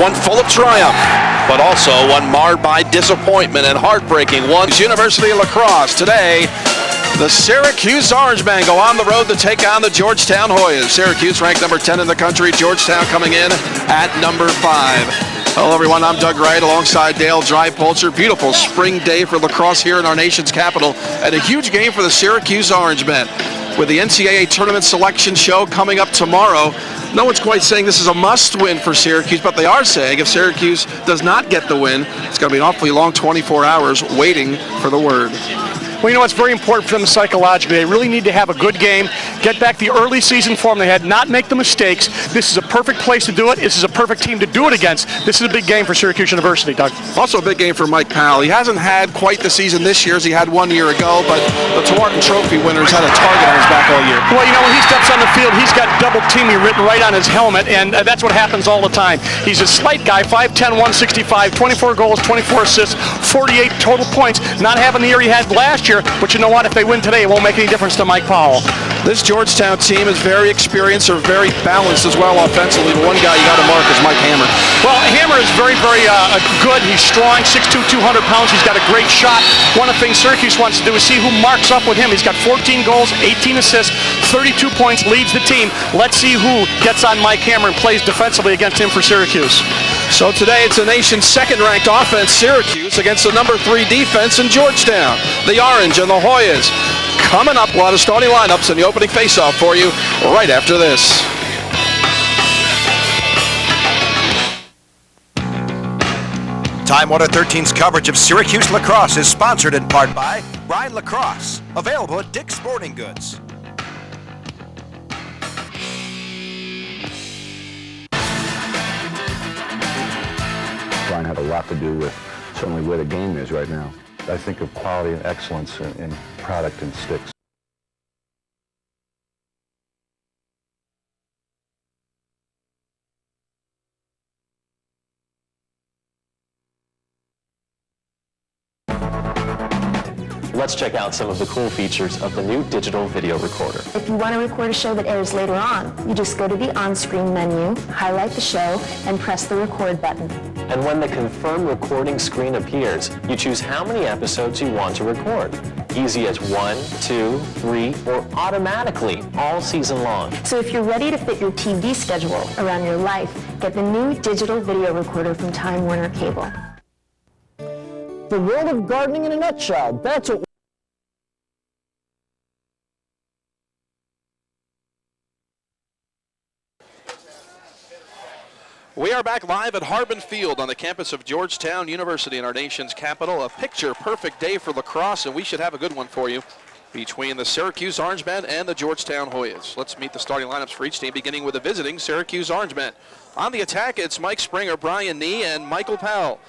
one full of triumph, but also one marred by disappointment and heartbreaking one. University of Lacrosse today. The Syracuse Orangemen go on the road to take on the Georgetown Hoyas. Syracuse ranked number 10 in the country. Georgetown coming in at number 5. Hello everyone, I'm Doug Wright alongside Dale Drypolcher. Beautiful spring day for lacrosse here in our nation's capital, and a huge game for the Syracuse Orangemen. With the NCAA tournament selection show coming up tomorrow, no one's quite saying this is a must-win for Syracuse, but they are saying if Syracuse does not get the win, it's going to be an awfully long 24 hours waiting for the word. Well, you know, it's very important for them psychologically. They really need to have a good game, get back the early season form they had, not make the mistakes. This is a perfect place to do it. This is a perfect team to do it against. This is a big game for Syracuse University, Doug. Also a big game for Mike Powell. He hasn't had quite the season this year as he had 1 year ago, but the Tewaaraton Trophy winners had a target on his back all year. Well, you know, when he steps on the field, he's got double teaming written right on his helmet, and that's what happens all the time. He's a slight guy, 5'10", 165, 24 goals, 24 assists, 48 total points. Not having the year he had last year, but you know what? If they win today, it won't make any difference to Mike Powell. This Georgetown team is very experienced or very balanced as well offensively. But one guy you got to mark is Mike Hammer. Well, Hammer is very, very good. He's strong, 6'2", 200 pounds. He's got a great shot. One of the things Syracuse wants to do is see who marks up with him. He's got 14 goals, 18 assists, 32 points, leads the team. Let's see who gets on Mike Hammer and plays defensively against him for Syracuse. So today it's the nation's second-ranked offense, Syracuse, against the number 3 defense in Georgetown. The Orange and the Hoyas. Coming up, a lot of starting lineups in the opening face-off for you right after this. Time Warner 13's coverage of Syracuse Lacrosse is sponsored in part by Ryan Lacrosse, available at Dick's Sporting Goods. Ryan had a lot to do with certainly where the game is right now. I think of quality and excellence in product and sticks. Let's check out some of the cool features of the new digital video recorder. If you want to record a show that airs later on, you just go to the on-screen menu, highlight the show, and press the record button. And when the confirm recording screen appears, you choose how many episodes you want to record. Easy as 1, 2, 3, or automatically all season long. So if you're ready to fit your TV schedule around your life, get the new digital video recorder from Time Warner Cable. The world of gardening in a nutshell. That's what We are back live at Harbin Field on the campus of Georgetown University in our nation's capital. A picture-perfect day for lacrosse, and we should have a good one for you between the Syracuse Orangemen and the Georgetown Hoyas. Let's meet the starting lineups for each team, beginning with the visiting Syracuse Orangemen. On the attack, it's Mike Springer, Brian Nee, and Michael Powell.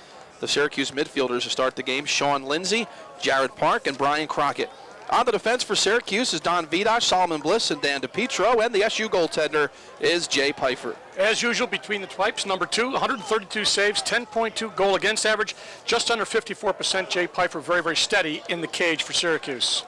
The Syracuse midfielders to start the game, Sean Lindsay, Jared Park, and Brian Crockett. On the defense for Syracuse is Don Vidosh, Solomon Bliss, and Dan DePietro, and the SU goaltender is Jay Pfeiffer. As usual, between the pipes, number 2, 132 saves, 10.2 goal against average, just under 54%. Jay Pfeiffer very, very steady in the cage for Syracuse.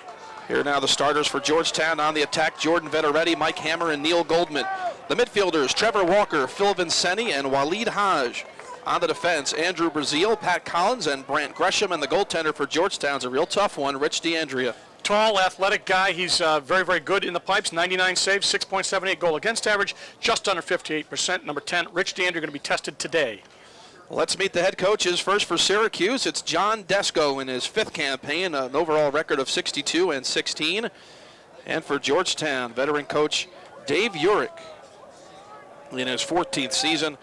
Here now the starters for Georgetown. On the attack, Jordan Vetteretti, Mike Hammer, and Neil Goldman. The midfielders, Trevor Walker, Phil Vincenti, and Waleed Haj. On the defense, Andrew Brazil, Pat Collins, and Brant Gresham, and the goaltender for Georgetown's a real tough one, Rich DeAndrea. Tall, athletic guy. He's very, very good in the pipes. 99 saves, 6.78 goal against average, just under 58%. Number 10, Rich DeAndrea, going to be tested today. Let's meet the head coaches. First for Syracuse, it's John Desko in his 5th campaign, an overall record of 62 and 16. And for Georgetown, veteran coach Dave Urich in his 14th season,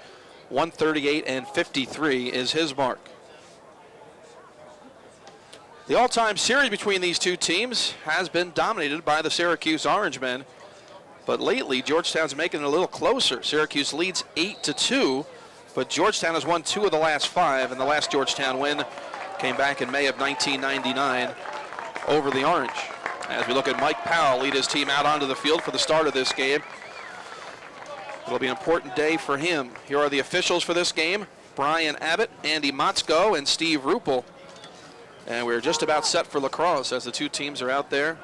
138 and 53 is his mark. The all-time series between these two teams has been dominated by the Syracuse Orangemen, but lately Georgetown's making it a little closer. Syracuse leads 8-2, but Georgetown has won 2 of the last 5, and the last Georgetown win came back in May of 1999 over the Orange. As we look at Mike Powell lead his team out onto the field for the start of this game, it'll be an important day for him. Here are the officials for this game: Brian Abbott, Andy Motzko, and Steve Ruppel. And we're just about set for lacrosse as the two teams are out there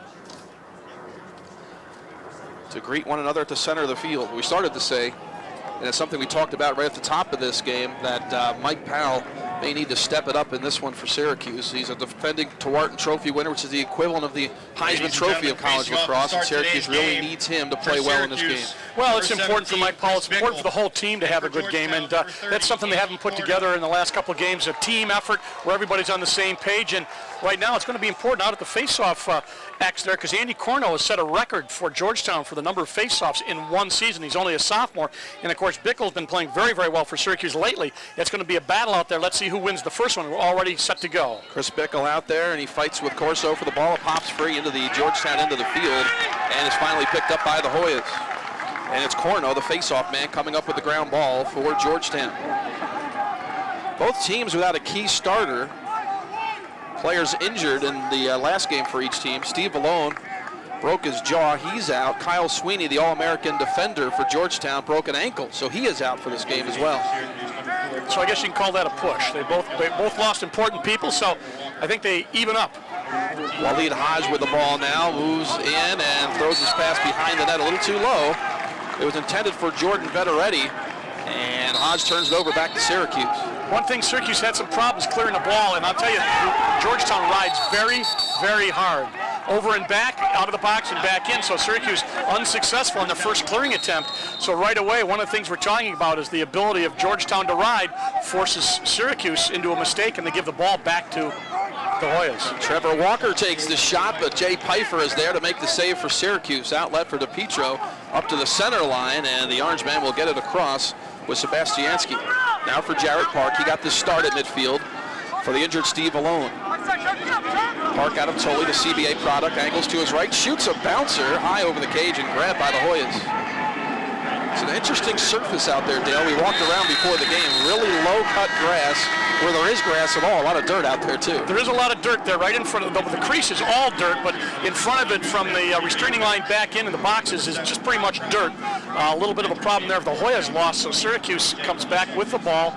to greet one another at the center of the field. We started to say And it's something we talked about right at the top of this game, that Mike Powell may need to step it up in this one for Syracuse. He's a defending Tewaarton Trophy winner, which is the equivalent of the Heisman Trophy of college lacrosse, and Syracuse really needs him to play well in this game. Well, it's important for Mike Powell. It's important for the whole team to have a good game, and that's something they haven't put together in the last couple of games, a team effort where everybody's on the same page. And right now it's going to be important out at the face-off X there, because Andy Corno has set a record for Georgetown for the number of face-offs in one season. He's only a sophomore, and of course Bickle's been playing very, very well for Syracuse lately. It's going to be a battle out there. Let's see who wins the first one. We're already set to go. Chris Bickle out there, and he fights with Corso for the ball. It pops free into the Georgetown end of the field, and is finally picked up by the Hoyas. And it's Corno, the face-off man, coming up with the ground ball for Georgetown. Both teams without a key starter. Players injured in the last game for each team. Steve Malone broke his jaw. He's out. Kyle Sweeney, the All-American defender for Georgetown, broke an ankle, so he is out for this game as well. So I guess you can call that a push. They both lost important people, so I think they even up. Waleed Hodge with the ball now, moves in and throws his pass behind the net a little too low. It was intended for Jordan Vetteretti, and Hodge turns it over back to Syracuse. One thing, Syracuse had some problems clearing the ball, and I'll tell you, Georgetown rides very, very hard. Over and back, out of the box and back in, so Syracuse unsuccessful in their first clearing attempt. So right away, one of the things we're talking about is the ability of Georgetown to ride forces Syracuse into a mistake, and they give the ball back to the Hoyas. Trevor Walker takes the shot, but Jay Pfeiffer is there to make the save for Syracuse. Outlet for DePietro up to the center line, and the Orange man will get it across with Sebastianski. Now for Jarrett Park. He got the start at midfield for the injured Steve Malone. Park out of Tully, the CBA product, angles to his right, shoots a bouncer high over the cage and grabbed by the Hoyas. It's an interesting surface out there, Dale. We walked around before the game. Really low-cut grass, where there is grass at all. A lot of dirt out there, too. There is a lot of dirt there right in front of the crease is all dirt, but in front of it from the restraining line back in the boxes is just pretty much dirt. A little bit of a problem there if the Hoyas lost, so Syracuse comes back with the ball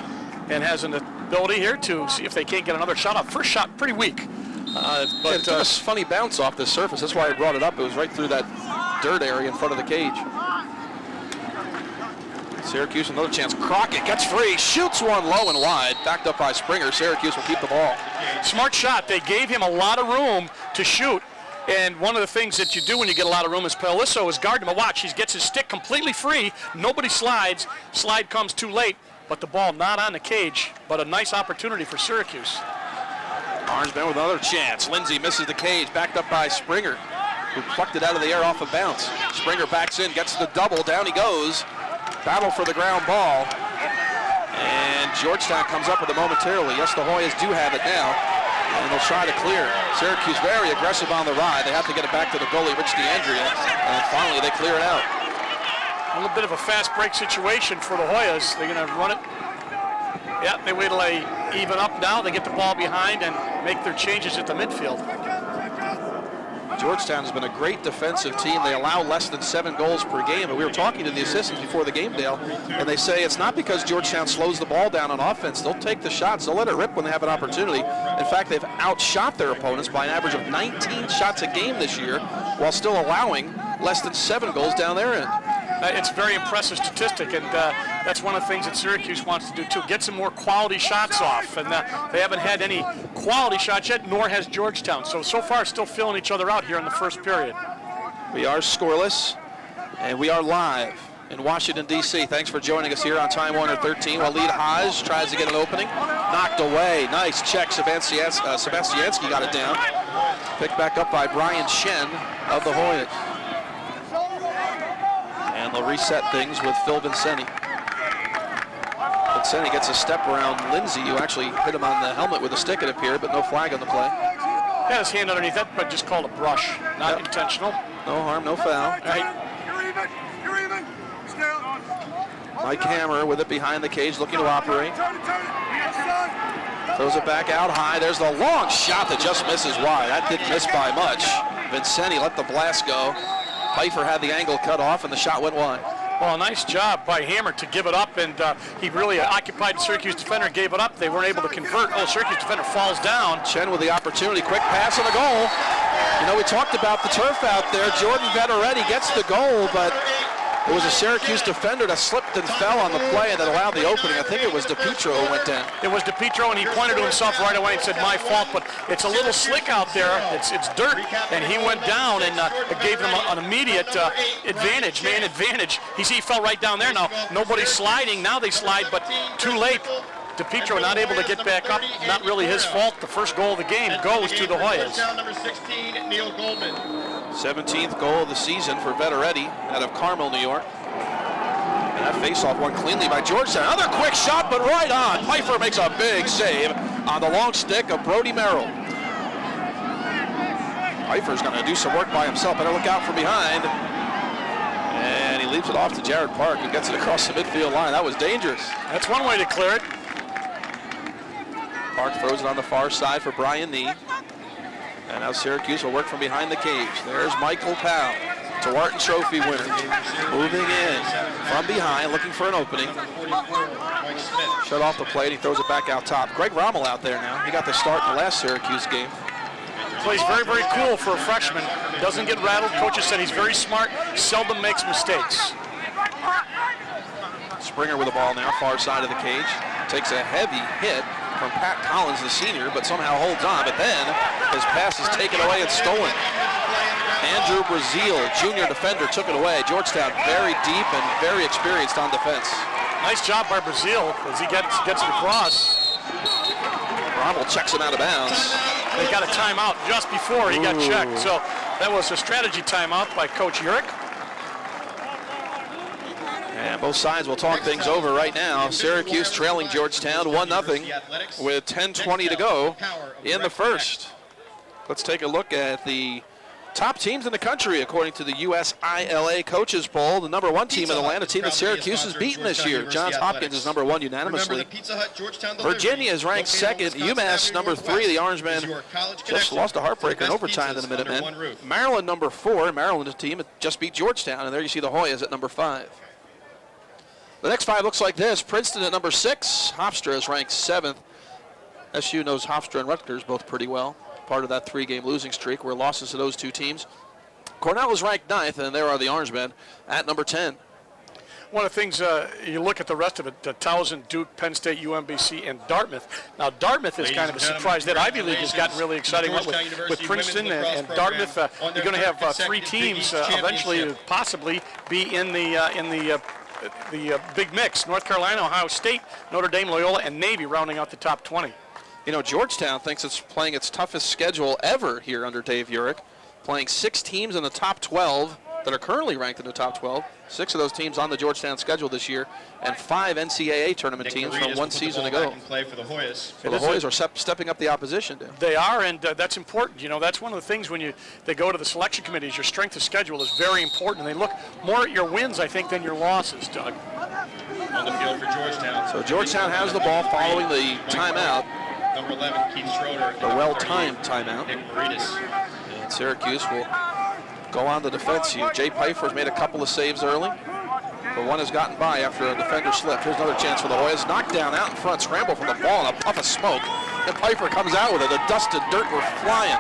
and has an ability here to see if they can't get another shot up. First shot, pretty weak. But it took a funny bounce off the surface. That's why I brought it up. It was right through that dirt area in front of the cage. Syracuse, another chance. Crockett gets free, shoots one low and wide. Backed up by Springer. Syracuse will keep the ball. Smart shot. They gave him a lot of room to shoot. And one of the things that you do when you get a lot of room is Palisso is guard him. But watch, he gets his stick completely free. Nobody slides. Slide comes too late. But the ball not on the cage. But a nice opportunity for Syracuse. Orangeman with another chance. Lindsay misses the cage. Backed up by Springer, who plucked it out of the air off a bounce. Springer backs in, gets the double. Down he goes. Battle for the ground ball, and Georgetown comes up with it momentarily. Yes, the Hoyas do have it now, and they'll try to clear. Syracuse very aggressive on the ride. They have to get it back to the goalie, Rich DeAndrea, and finally they clear it out. A little bit of a fast break situation for the Hoyas. They're going to run it. Yeah, they wait till they even up now. They get the ball behind and make their changes at the midfield. Georgetown has been a great defensive team. They allow less than 7 goals per game. And we were talking to the assistants before the game, Dale, and they say it's not because Georgetown slows the ball down on offense. They'll take the shots. They'll let it rip when they have an opportunity. In fact, they've outshot their opponents by an average of 19 shots a game this year while still allowing less than 7 goals down their end. It's a very impressive statistic, and that's one of the things that Syracuse wants to do too, get some more quality shots off, and they haven't had any quality shots yet, nor has Georgetown. So far still filling each other out here in the first period. We are scoreless, and we are live in Washington, D.C. Thanks for joining us here on Time Warner 13. Waleed Hodge tries to get an opening, knocked away. Nice check. Sebastianski got it down. Picked back up by Brian Shen of the Hoyas. And they'll reset things with Phil Vincenti. Vincenti gets a step around Lindsay, who actually hit him on the helmet with a stick, it appeared, but no flag on the play. Had his hand underneath that, but just called a brush. Not intentional. No harm, no foul. Right. You're even. Still. Mike Hammer with it behind the cage, looking to operate. Throws it back out high. There's the long shot that just misses wide. That didn't miss by much. Vincenti let the blast go. Pfeiffer had the angle cut off, and the shot went wide. Well, a nice job by Hammer to give it up, and he really occupied the Syracuse defender, gave it up. They weren't able to convert. Oh, Syracuse defender falls down. Chen with the opportunity. Quick pass on the goal. You know, we talked about the turf out there. Jordan Vetteretti gets the goal, but It was a Syracuse defender that slipped and fell on the play and that allowed the opening. I think it was DiPietro who went down. It was DiPietro, and he pointed to himself right away and said, my fault, but it's a little slick out there. It's dirt, and he went down, and it gave him an immediate advantage, man advantage. He fell right down there. Now, nobody's sliding. Now they slide, but too late. DiPietro not able to get back up. Not really his fault. The first goal of the game goes to the Hoyas. Number 16, Neil Goldman. 17th goal of the season for Vetteretti out of Carmel, New York. And that face-off won cleanly by Georgetown. Another quick shot, but right on. Pfeiffer makes a big save on the long stick of Brody Merrill. Pfeiffer's going to do some work by himself. Better look out from behind. And he leaves it off to Jared Park, who gets it across the midfield line. That was dangerous. That's one way to clear it. Park throws it on the far side for Brian Nee. And now Syracuse will work from behind the cage. There's Michael Powell, Tewaaraton Trophy winner. Moving in from behind, looking for an opening. Shut off the plate, he throws it back out top. Greg Rommel out there now. He got the start in the last Syracuse game. Plays very, very cool for a freshman. Doesn't get rattled. Coaches said he's very smart, seldom makes mistakes. Springer with the ball now, far side of the cage. Takes a heavy hit from Pat Collins, the senior, but somehow holds on. But then his pass is taken away and stolen. Andrew Brazil, junior defender, took it away. Georgetown very deep and very experienced on defense. Nice job by Brazil as he gets it across. Rommel checks him out of bounds. They got a timeout just before he got checked. So that was a strategy timeout by Coach Urick. And both sides will talk things over right now. Syracuse trailing Georgetown 1-0 with 10:20 to go in the first. Let's take a look at the top teams in the country according to the USILA coaches poll. The number 1 team in Atlanta, team that Syracuse has beaten this year. Johns Hopkins is number 1 unanimously. Virginia is ranked 2nd. UMass number 3. The Orangemen just lost a heartbreaker in overtime to the Minutemen. Maryland number 4. Maryland, a team that just beat Georgetown. And there you see the Hoyas at number 5. The next 5 looks like this. Princeton at number 6. Hofstra is ranked 7th. SU knows Hofstra and Rutgers both pretty well. Part of that 3-game losing streak were losses to those 2 teams. Cornell is ranked 9th, and there are the Orangemen at number 10. One of the things, you look at the rest of it, Towson, Duke, Penn State, UMBC, and Dartmouth. Now, Dartmouth is kind of a surprise. That Ivy League has gotten really exciting with Princeton and Dartmouth. You're going to have 3 teams eventually possibly be in the big mix. North Carolina, Ohio State, Notre Dame, Loyola, and Navy rounding out the top 20. You know, Georgetown thinks it's playing its toughest schedule ever here under Dave Urick, playing 6 teams in the top 12 that are currently ranked in the top 12. 6 of those teams on the Georgetown schedule this year, and 5 NCAA tournament teams from 1 season ago. Play for the Hoyas. So the Hoyas are stepping up the opposition. Dan. They are, and that's important. You know, that's one of the things when they go to the selection committees. Your strength of schedule is very important, and they look more at your wins, I think, than your losses, Doug. On the field for Georgetown. So Georgetown has the ball following the timeout. Number 11, Keith Schroeder. The well-timed timeout. Nick Maritas. And Syracuse will go on the defense here. Jay Pfeiffer's made a couple of saves early, but one has gotten by after a defender slipped. Here's another chance for the Hoyas. Knocked down out in front, scramble for the ball, and a puff of smoke. And Pfeiffer comes out with it. The dust and dirt were flying.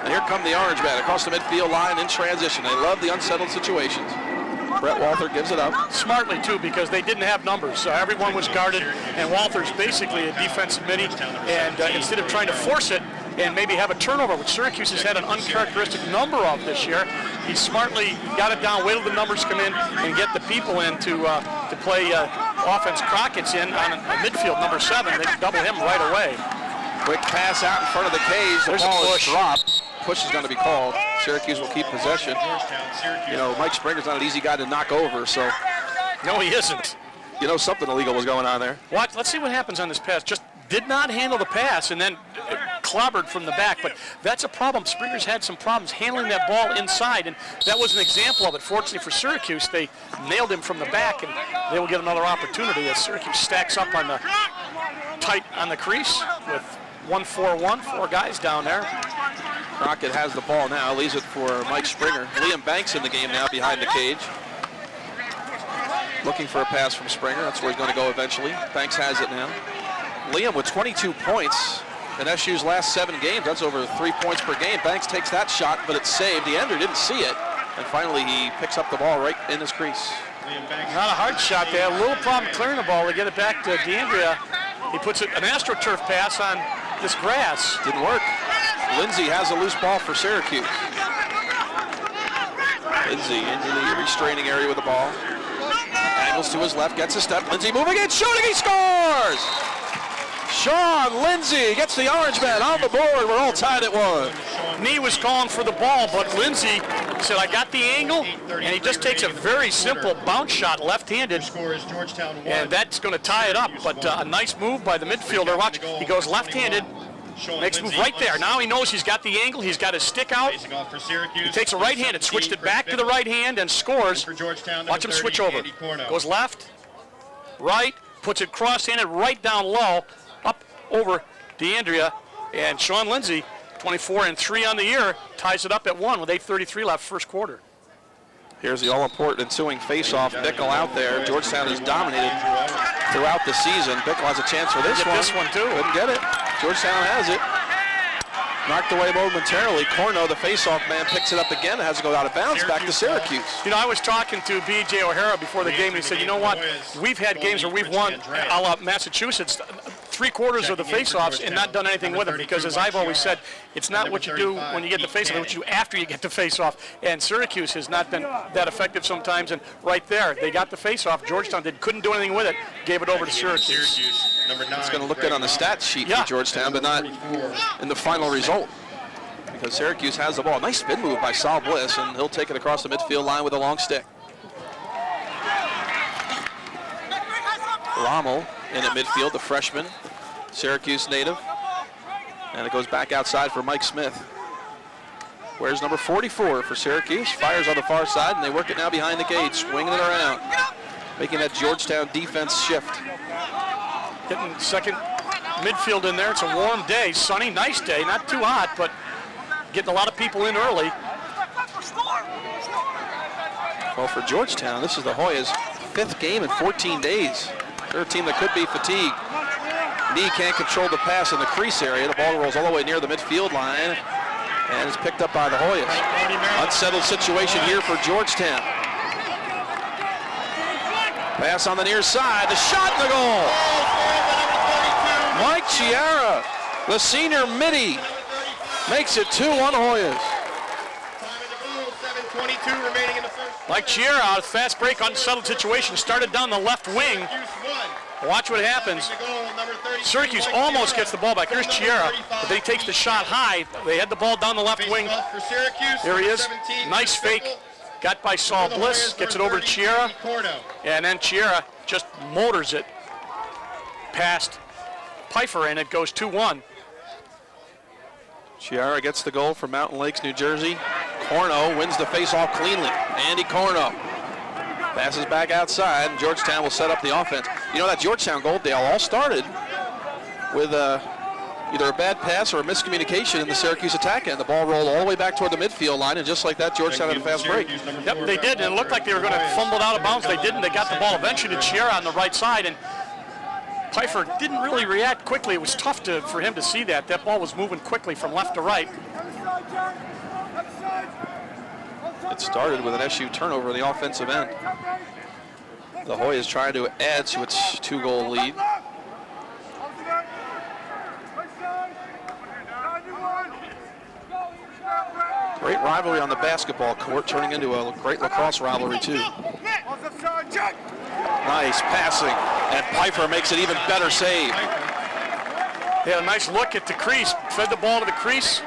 And here come the Orangemen across the midfield line in transition. They love the unsettled situations. Brett Walther gives it up. Smartly, too, because they didn't have numbers. Everyone was guarded, and Walther's basically a defensive midi. And instead of trying to force it and maybe have a turnover, which Syracuse has had an uncharacteristic number of this year, he smartly got it down, waited till the numbers come in, and get the people in to play offense. Crockett's in on a midfield, number 7. They double him right away. Quick pass out in front of the cage. The ball is dropped. Push is going to be called. Syracuse will keep possession. You know, Mike Springer's not an easy guy to knock over, so. No, he isn't. You know something illegal was going on there. Let's see what happens on this pass. Just did not handle the pass and then clobbered from the back, but that's a problem. Springer's had some problems handling that ball inside, and that was an example of it. Fortunately for Syracuse, they nailed him from the back, and they will get another opportunity as Syracuse stacks up on the tight on the crease with 1-4-1, 4 guys down there. Crockett has the ball now, leaves it for Mike Springer. Liam Banks in the game now behind the cage. Looking for a pass from Springer. That's where he's going to go eventually. Banks has it now. Liam with 22 points in SU's last 7 games. That's over 3 points per game. Banks takes that shot, but it's saved. The ender didn't see it. And finally, he picks up the ball right in his crease. Not a hard shot. They had a little problem clearing the ball. They get it back to DeAndrea. He puts an AstroTurf pass on this grass. Didn't work. Lindsay has a loose ball for Syracuse. Lindsay into the restraining area with the ball. Angles to his left, gets a step. Lindsay moving in, shooting, he scores! Sean Lindsay gets the Orange Man on the board. We're all tied at 1. Nee was calling for the ball, but Lindsay said, I got the angle, and he just takes a very simple bounce shot left-handed, and that's going to tie it up. But a nice move by the midfielder. Watch, he goes left-handed, makes a move right there. Now he knows he's got the angle, he's got his stick out. He takes a right-handed, switched it back to the right hand, and scores. Watch him switch over. Goes left, right, puts it cross-handed right down low, up over DeAndrea, and Sean Lindsay, 24-3 on the year, ties it up at 1 with 8:33 left first quarter. Here's the all-important ensuing face-off. Bickle out there. Georgetown has dominated throughout the season. Bickle has a chance for this one. This one too. Couldn't get it. Georgetown has it. Knocked away momentarily. Corno, the face-off man, picks it up again. It has to go out of bounds back to Syracuse. You know, I was talking to B.J. O'Hara before the game, and he said, you know what? We've had games where we've won a la Massachusetts, 3/4 of the face-offs and not done anything with it, because as I've always said, it's not what you do when you get the face-off, it's what you do after you get the face-off. And Syracuse has not been that effective sometimes, and right there, they got the face-off. Georgetown couldn't do anything with it, gave it over to Syracuse. It's going to look good on the stat sheet for Georgetown, but not in the final result, because Syracuse has the ball. Nice spin move by Sal Bliss, and he'll take it across the midfield line with a long stick. Rommel in at midfield, the freshman, Syracuse native. And it goes back outside for Mike Smith. Where's number 44 for Syracuse? Fires on the far side, and they work it now behind the cage, swinging it around, making that Georgetown defense shift. Getting second midfield in there. It's a warm day, sunny, nice day, not too hot, but getting a lot of people in early. Well, for Georgetown, this is the Hoyas' 5th game in 14 days. They're a team that could be fatigued. Nee can't control the pass in the crease area. The ball rolls all the way near the midfield line, and it's picked up by the Hoyas. Unsettled situation here for Georgetown. Pass on the near side, the shot in the goal. Mike Chiara, the senior midi, makes it 2-1 Hoyas. 7:22 remaining in the first. Mike Chiara, out of fast break, unsettled situation, started down the left wing. Watch what happens. Syracuse almost gets the ball back. Here's Chiara, but then he takes the shot high. They had the ball down the left wing. Here he is. Nice fake. Got by Saul Bliss. Gets it over to Chiara. And then Chiara just motors it past Pfeiffer, and it goes 2-1. Chiara gets the goal for Mountain Lakes, New Jersey. Corno wins the face-off cleanly. Andy Corno passes back outside, and Georgetown will set up the offense. You know, that Georgetown goal, they all started with either a bad pass or a miscommunication in the Syracuse attack end. The ball rolled all the way back toward the midfield line, and just like that, Georgetown had a fast break. Yep, they did, and it looked like they were going to fumble it out of bounds. They didn't. They got the ball eventually to Chiara on the right side, and Pfeiffer didn't really react quickly. It was tough for him to see that. That ball was moving quickly from left to right. It started with an SU turnover in the offensive end. The Hoyas trying to add to its 2-goal lead. Great rivalry on the basketball court, turning into a great lacrosse rivalry too. Nice passing, and Pfeiffer makes it even better save. They had a nice look at the crease, fed the ball to the crease.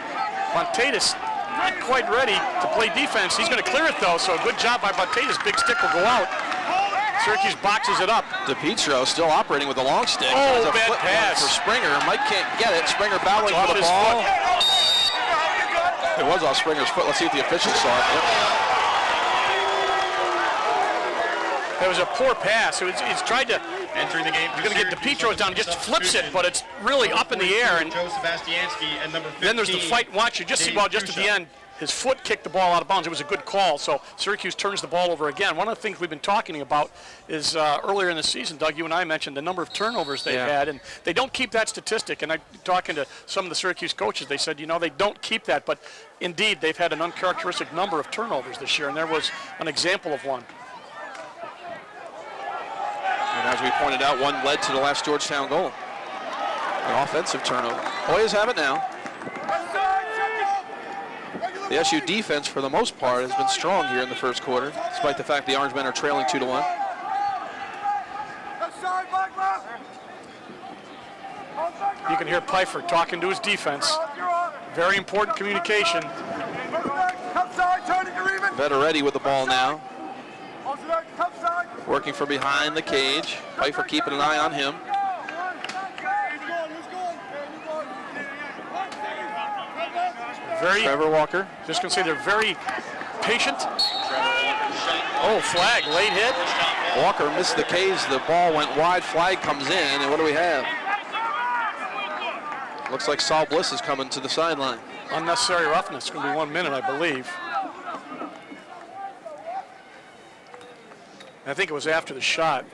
Montatis not quite ready to play defense. He's going to clear it though, so a good job by Montatis. Big stick will go out. Syracuse boxes it up. DePietro still operating with the long stick. Oh, a bad flip pass for Springer. Mike can't get it. Springer battling for the ball. It was off Springer's foot. Let's see if the officials saw it. It was a poor pass. He's tried to entering the game. He's going to get DePietro down, just flips it, but it's really up in the air. And then there's the fight. Watch, you just see the ball just at the end. His foot kicked the ball out of bounds. It was a good call. So Syracuse turns the ball over again. One of the things we've been talking about is earlier in the season, Doug, you and I mentioned the number of turnovers they've had, and they don't keep that statistic. And I'm talking to some of the Syracuse coaches. They said, you know, they don't keep that, but indeed they've had an uncharacteristic number of turnovers this year, and there was an example of one. And as we pointed out, one led to the last Georgetown goal. An offensive turnover. Hoyas have it now. The SU defense, for the most part, has been strong here in the first quarter, despite the fact the Orange men are trailing 2-1. You can hear Pfeiffer talking to his defense. Very important communication. Vetteretti with the ball now. Working from behind the cage. Pfeiffer keeping an eye on him. Trevor Walker. Just going to say they're very patient. Oh, flag, late hit. Walker missed the cage. The ball went wide. Flag comes in. And what do we have? Looks like Saul Bliss is coming to the sideline. Unnecessary roughness. It's going to be 1 minute, I believe. I think it was after the shot.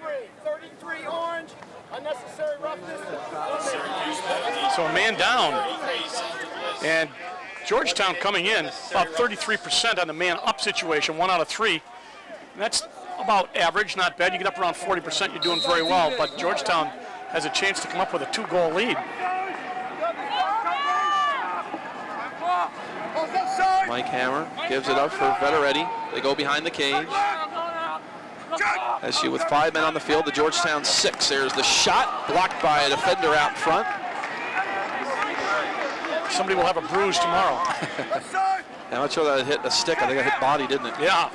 33 Orange. Unnecessary roughness. So a man down. And Georgetown coming in about 33% on the man-up situation, 1 out of 3. And that's about average, not bad. You get up around 40%, you're doing very well. But Georgetown has a chance to come up with a 2-goal lead. Mike Hammer gives it up for Vetteretti. They go behind the cage. SU with 5 men on the field, the Georgetown 6. There's the shot, blocked by a defender out front. Somebody will have a bruise tomorrow. I'm not sure that it hit a stick. I think it hit body, didn't it? Yeah.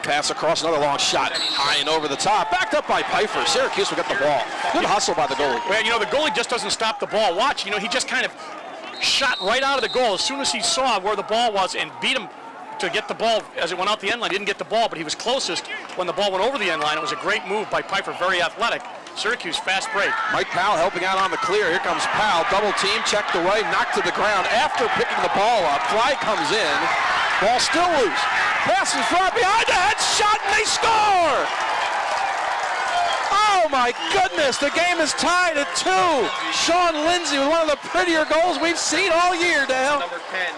Pass across, another long shot, high and over the top. Backed up by Pfeiffer. Syracuse will get the ball. Good hustle by the goalie. Well, you know, the goalie just doesn't stop the ball. Watch, you know, he just kind of shot right out of the goal as soon as he saw where the ball was and beat him to get the ball as it went out the end line. He didn't get the ball, but he was closest when the ball went over the end line. It was a great move by Pfeiffer, very athletic. Syracuse fast break. Mike Powell helping out on the clear. Here comes Powell, double team, checked away, knocked to the ground after picking the ball up. Flag comes in, ball still loose. Pass in front, behind the head, shot, and they score! Oh my goodness, the game is tied at 2. Sean Lindsay with one of the prettier goals we've seen all year, Dale. Number 10.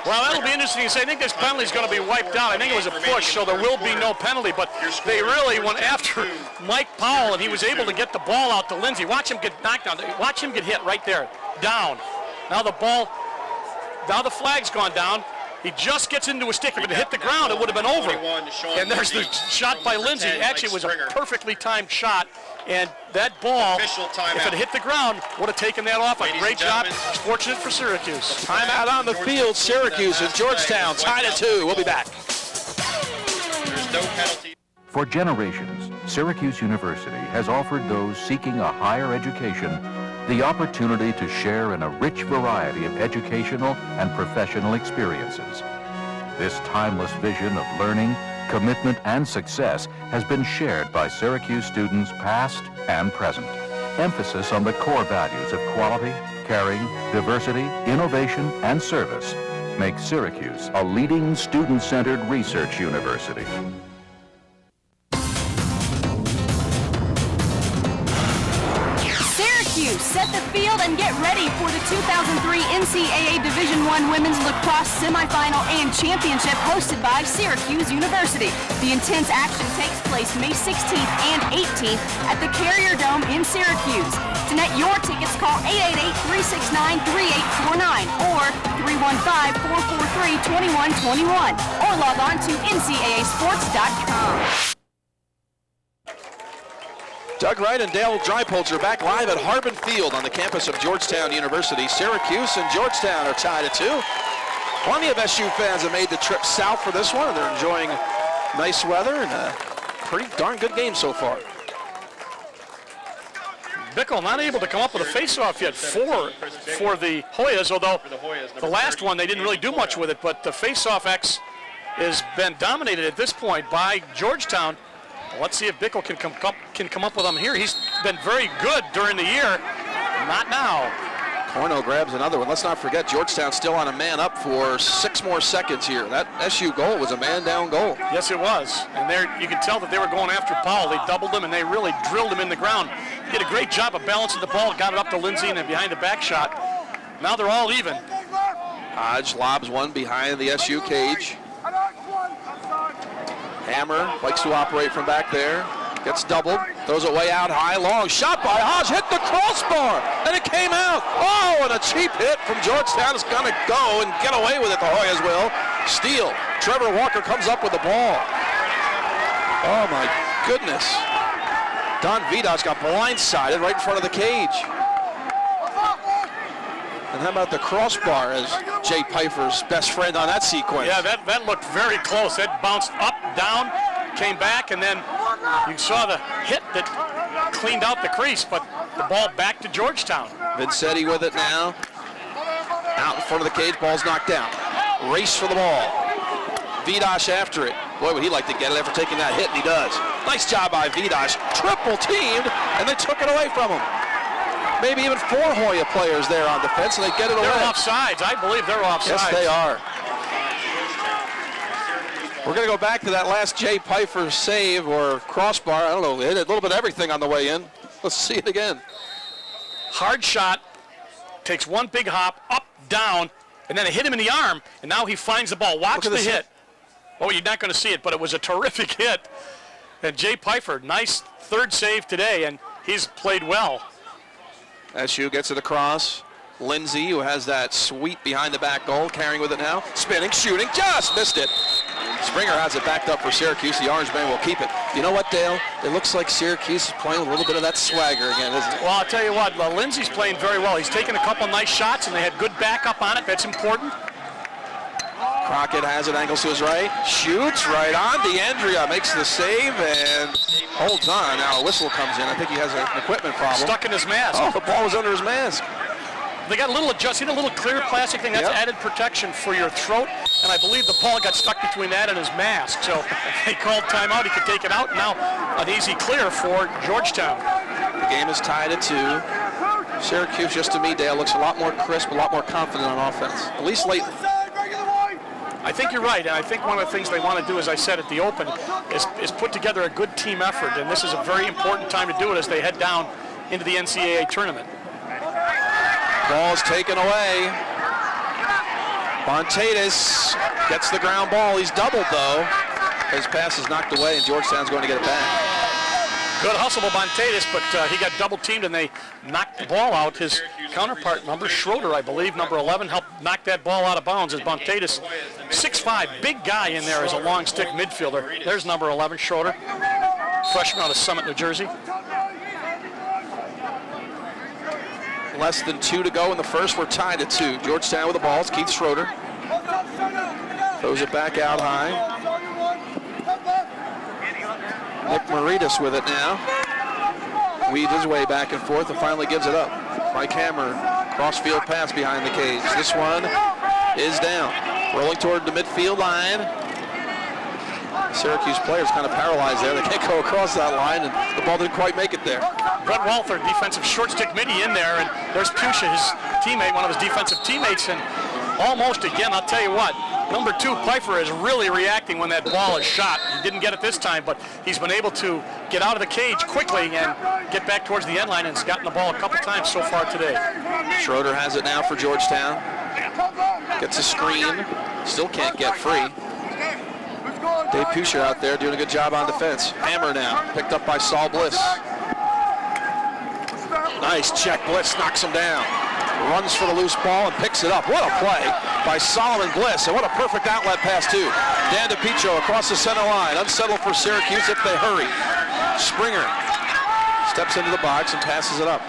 Well, that'll be interesting to say. I think this penalty is going to be wiped out. I think it was a push, so there will be no penalty. But they really went after Mike Powell, and he was able to get the ball out to Lindsay. Watch him get knocked down. Watch him get hit right there, down. Now the flag's gone down. He just gets into a stick. If it hit the ground, it would have been over. And there's the shot by Lindsay. Actually, it was a perfectly timed shot. And that ball, if it hit the ground, would have taken that off. A great job. It's fortunate for Syracuse. Timeout on the field. Syracuse and Georgetown tied at 2. We'll be back. There's no penalty. For generations, Syracuse University has offered those seeking a higher education the opportunity to share in a rich variety of educational and professional experiences. This timeless vision of learning, commitment, and success has been shared by Syracuse students past and present. Emphasis on the core values of quality, caring, diversity, innovation, and service makes Syracuse a leading student-centered research university. Set the field and get ready for the 2003 NCAA Division I Women's Lacrosse Semifinal and Championship hosted by Syracuse University. The intense action takes place May 16th and 18th at the Carrier Dome in Syracuse. To net your tickets, call 888-369-3849 or 315-443-2121 or log on to ncaasports.com. Doug Wright and Dale Dreipolzer back live at Harbin Field on the campus of Georgetown University. Syracuse and Georgetown are tied at 2. Plenty of SU fans have made the trip south for this one. They're enjoying nice weather and a pretty darn good game so far. Bickle not able to come up with a face-off yet for the Hoyas, although the last one they didn't really do much with it, but the face-off X has been dominated at this point by Georgetown. Let's see if Bickle can come up with them here. He's been very good during the year. Not now. Corno grabs another one. Let's not forget Georgetown still on a man up for 6 more seconds here. That SU goal was a man down goal. Yes, it was. And there you can tell that they were going after Powell. They doubled him and they really drilled him in the ground. He did a great job of balancing the ball, got it up to Lindsay and then behind the back shot. Now they're all even. Hodge lobs one behind the SU cage. Hammer likes to operate from back there. Gets doubled, throws it way out high, long shot by Hodge, hit the crossbar, and it came out. Oh, and a cheap hit from Georgetown is going to go and get away with it, the Hoyas will. Steal, Trevor Walker comes up with the ball. Oh my goodness. Don Vidas got blindsided right in front of the cage. And how about the crossbar as Jay Pfeiffer's best friend on that sequence? Yeah, that looked very close. It bounced up, down, came back, and then you saw the hit that cleaned out the crease, but the ball back to Georgetown. Vincetti with it now. Out in front of the cage, ball's knocked down. Race for the ball. Vidas after it. Boy, would he like to get it after taking that hit, and he does. Nice job by Vidas. Triple teamed, and they took it away from him. Maybe even 4 Hoya players there on defense, and they get it away. They're offsides. I believe they're offsides. Yes, they are. We're going to go back to that last Jay Pfeiffer save or crossbar. I don't know, hit a little bit of everything on the way in. Let's see it again. Hard shot, takes one big hop, up, down, and then it hit him in the arm, and now he finds the ball. Watch the hit. Oh, you're not going to see it, but it was a terrific hit. And Jay Pfeiffer, nice third save today, and he's played well. SU gets it across. Lindsay, who has that sweep behind the back goal, carrying with it now. Spinning, shooting, just missed it. Springer has it backed up for Syracuse. The Orange Man will keep it. You know what, Dale? It looks like Syracuse is playing a little bit of that swagger again, isn't it? Well, I'll tell you what, Lindsay's playing very well. He's taken a couple nice shots, and they had good backup on it. That's important. Crockett has it, angles to his right, shoots right on. DeAndrea makes the save and holds on. Now a whistle comes in. I think he has an equipment problem. Stuck in his mask. Oh, the ball was under his mask. They got a little adjusted, a little clear plastic thing. That's added protection for your throat. And I believe the ball got stuck between that and his mask. So they called timeout. He could take it out. Now an easy clear for Georgetown. The game is tied at 2. Syracuse, just to me, Dale, looks a lot more crisp, a lot more confident on offense, at least lately. I think you're right, and I think one of the things they want to do, as I said at the Open, is put together a good team effort, and this is a very important time to do it as they head down into the NCAA tournament. Ball's taken away. Bontatis gets the ground ball. He's doubled, though. His pass is knocked away, and Georgetown's going to get it back. Good hustle by Bontatis, but he got double-teamed, and they knocked the ball out. His counterpart, number Schroeder, I believe, number 11, helped knock that ball out of bounds as Bontatis, 6'5", big guy in there as a long stick midfielder. There's number 11, Schroeder, freshman out of Summit, New Jersey. Less than 2 to go in the first. We're tied at 2. Georgetown with the ball. It's Keith Schroeder. Throws it back out high. Nick Maritas with it now. Weaves his way back and forth and finally gives it up. Mike Hammer, cross-field pass behind the cage. This one is down. Rolling toward the midfield line. Syracuse players kind of paralyzed there. They can't go across that line, and the ball didn't quite make it there. Brett Walther, defensive short stick midi in there, and there's Pusha, his teammate, one of his defensive teammates, and almost again, I'll tell you what, number 2, Pfeiffer, is really reacting when that ball is shot. He didn't get it this time, but he's been able to get out of the cage quickly and get back towards the end line, and has gotten the ball a couple times so far today. Schroeder has it now for Georgetown. Gets a screen. Still can't get free. Dave Pusher out there doing a good job on defense. Hammer now, picked up by Saul Bliss. Nice check, Bliss knocks him down. Runs for the loose ball and picks it up. What a play by Solomon Bliss, and what a perfect outlet pass too. Dan DiPietro across the center line, unsettled for Syracuse if they hurry. Springer steps into the box and passes it up.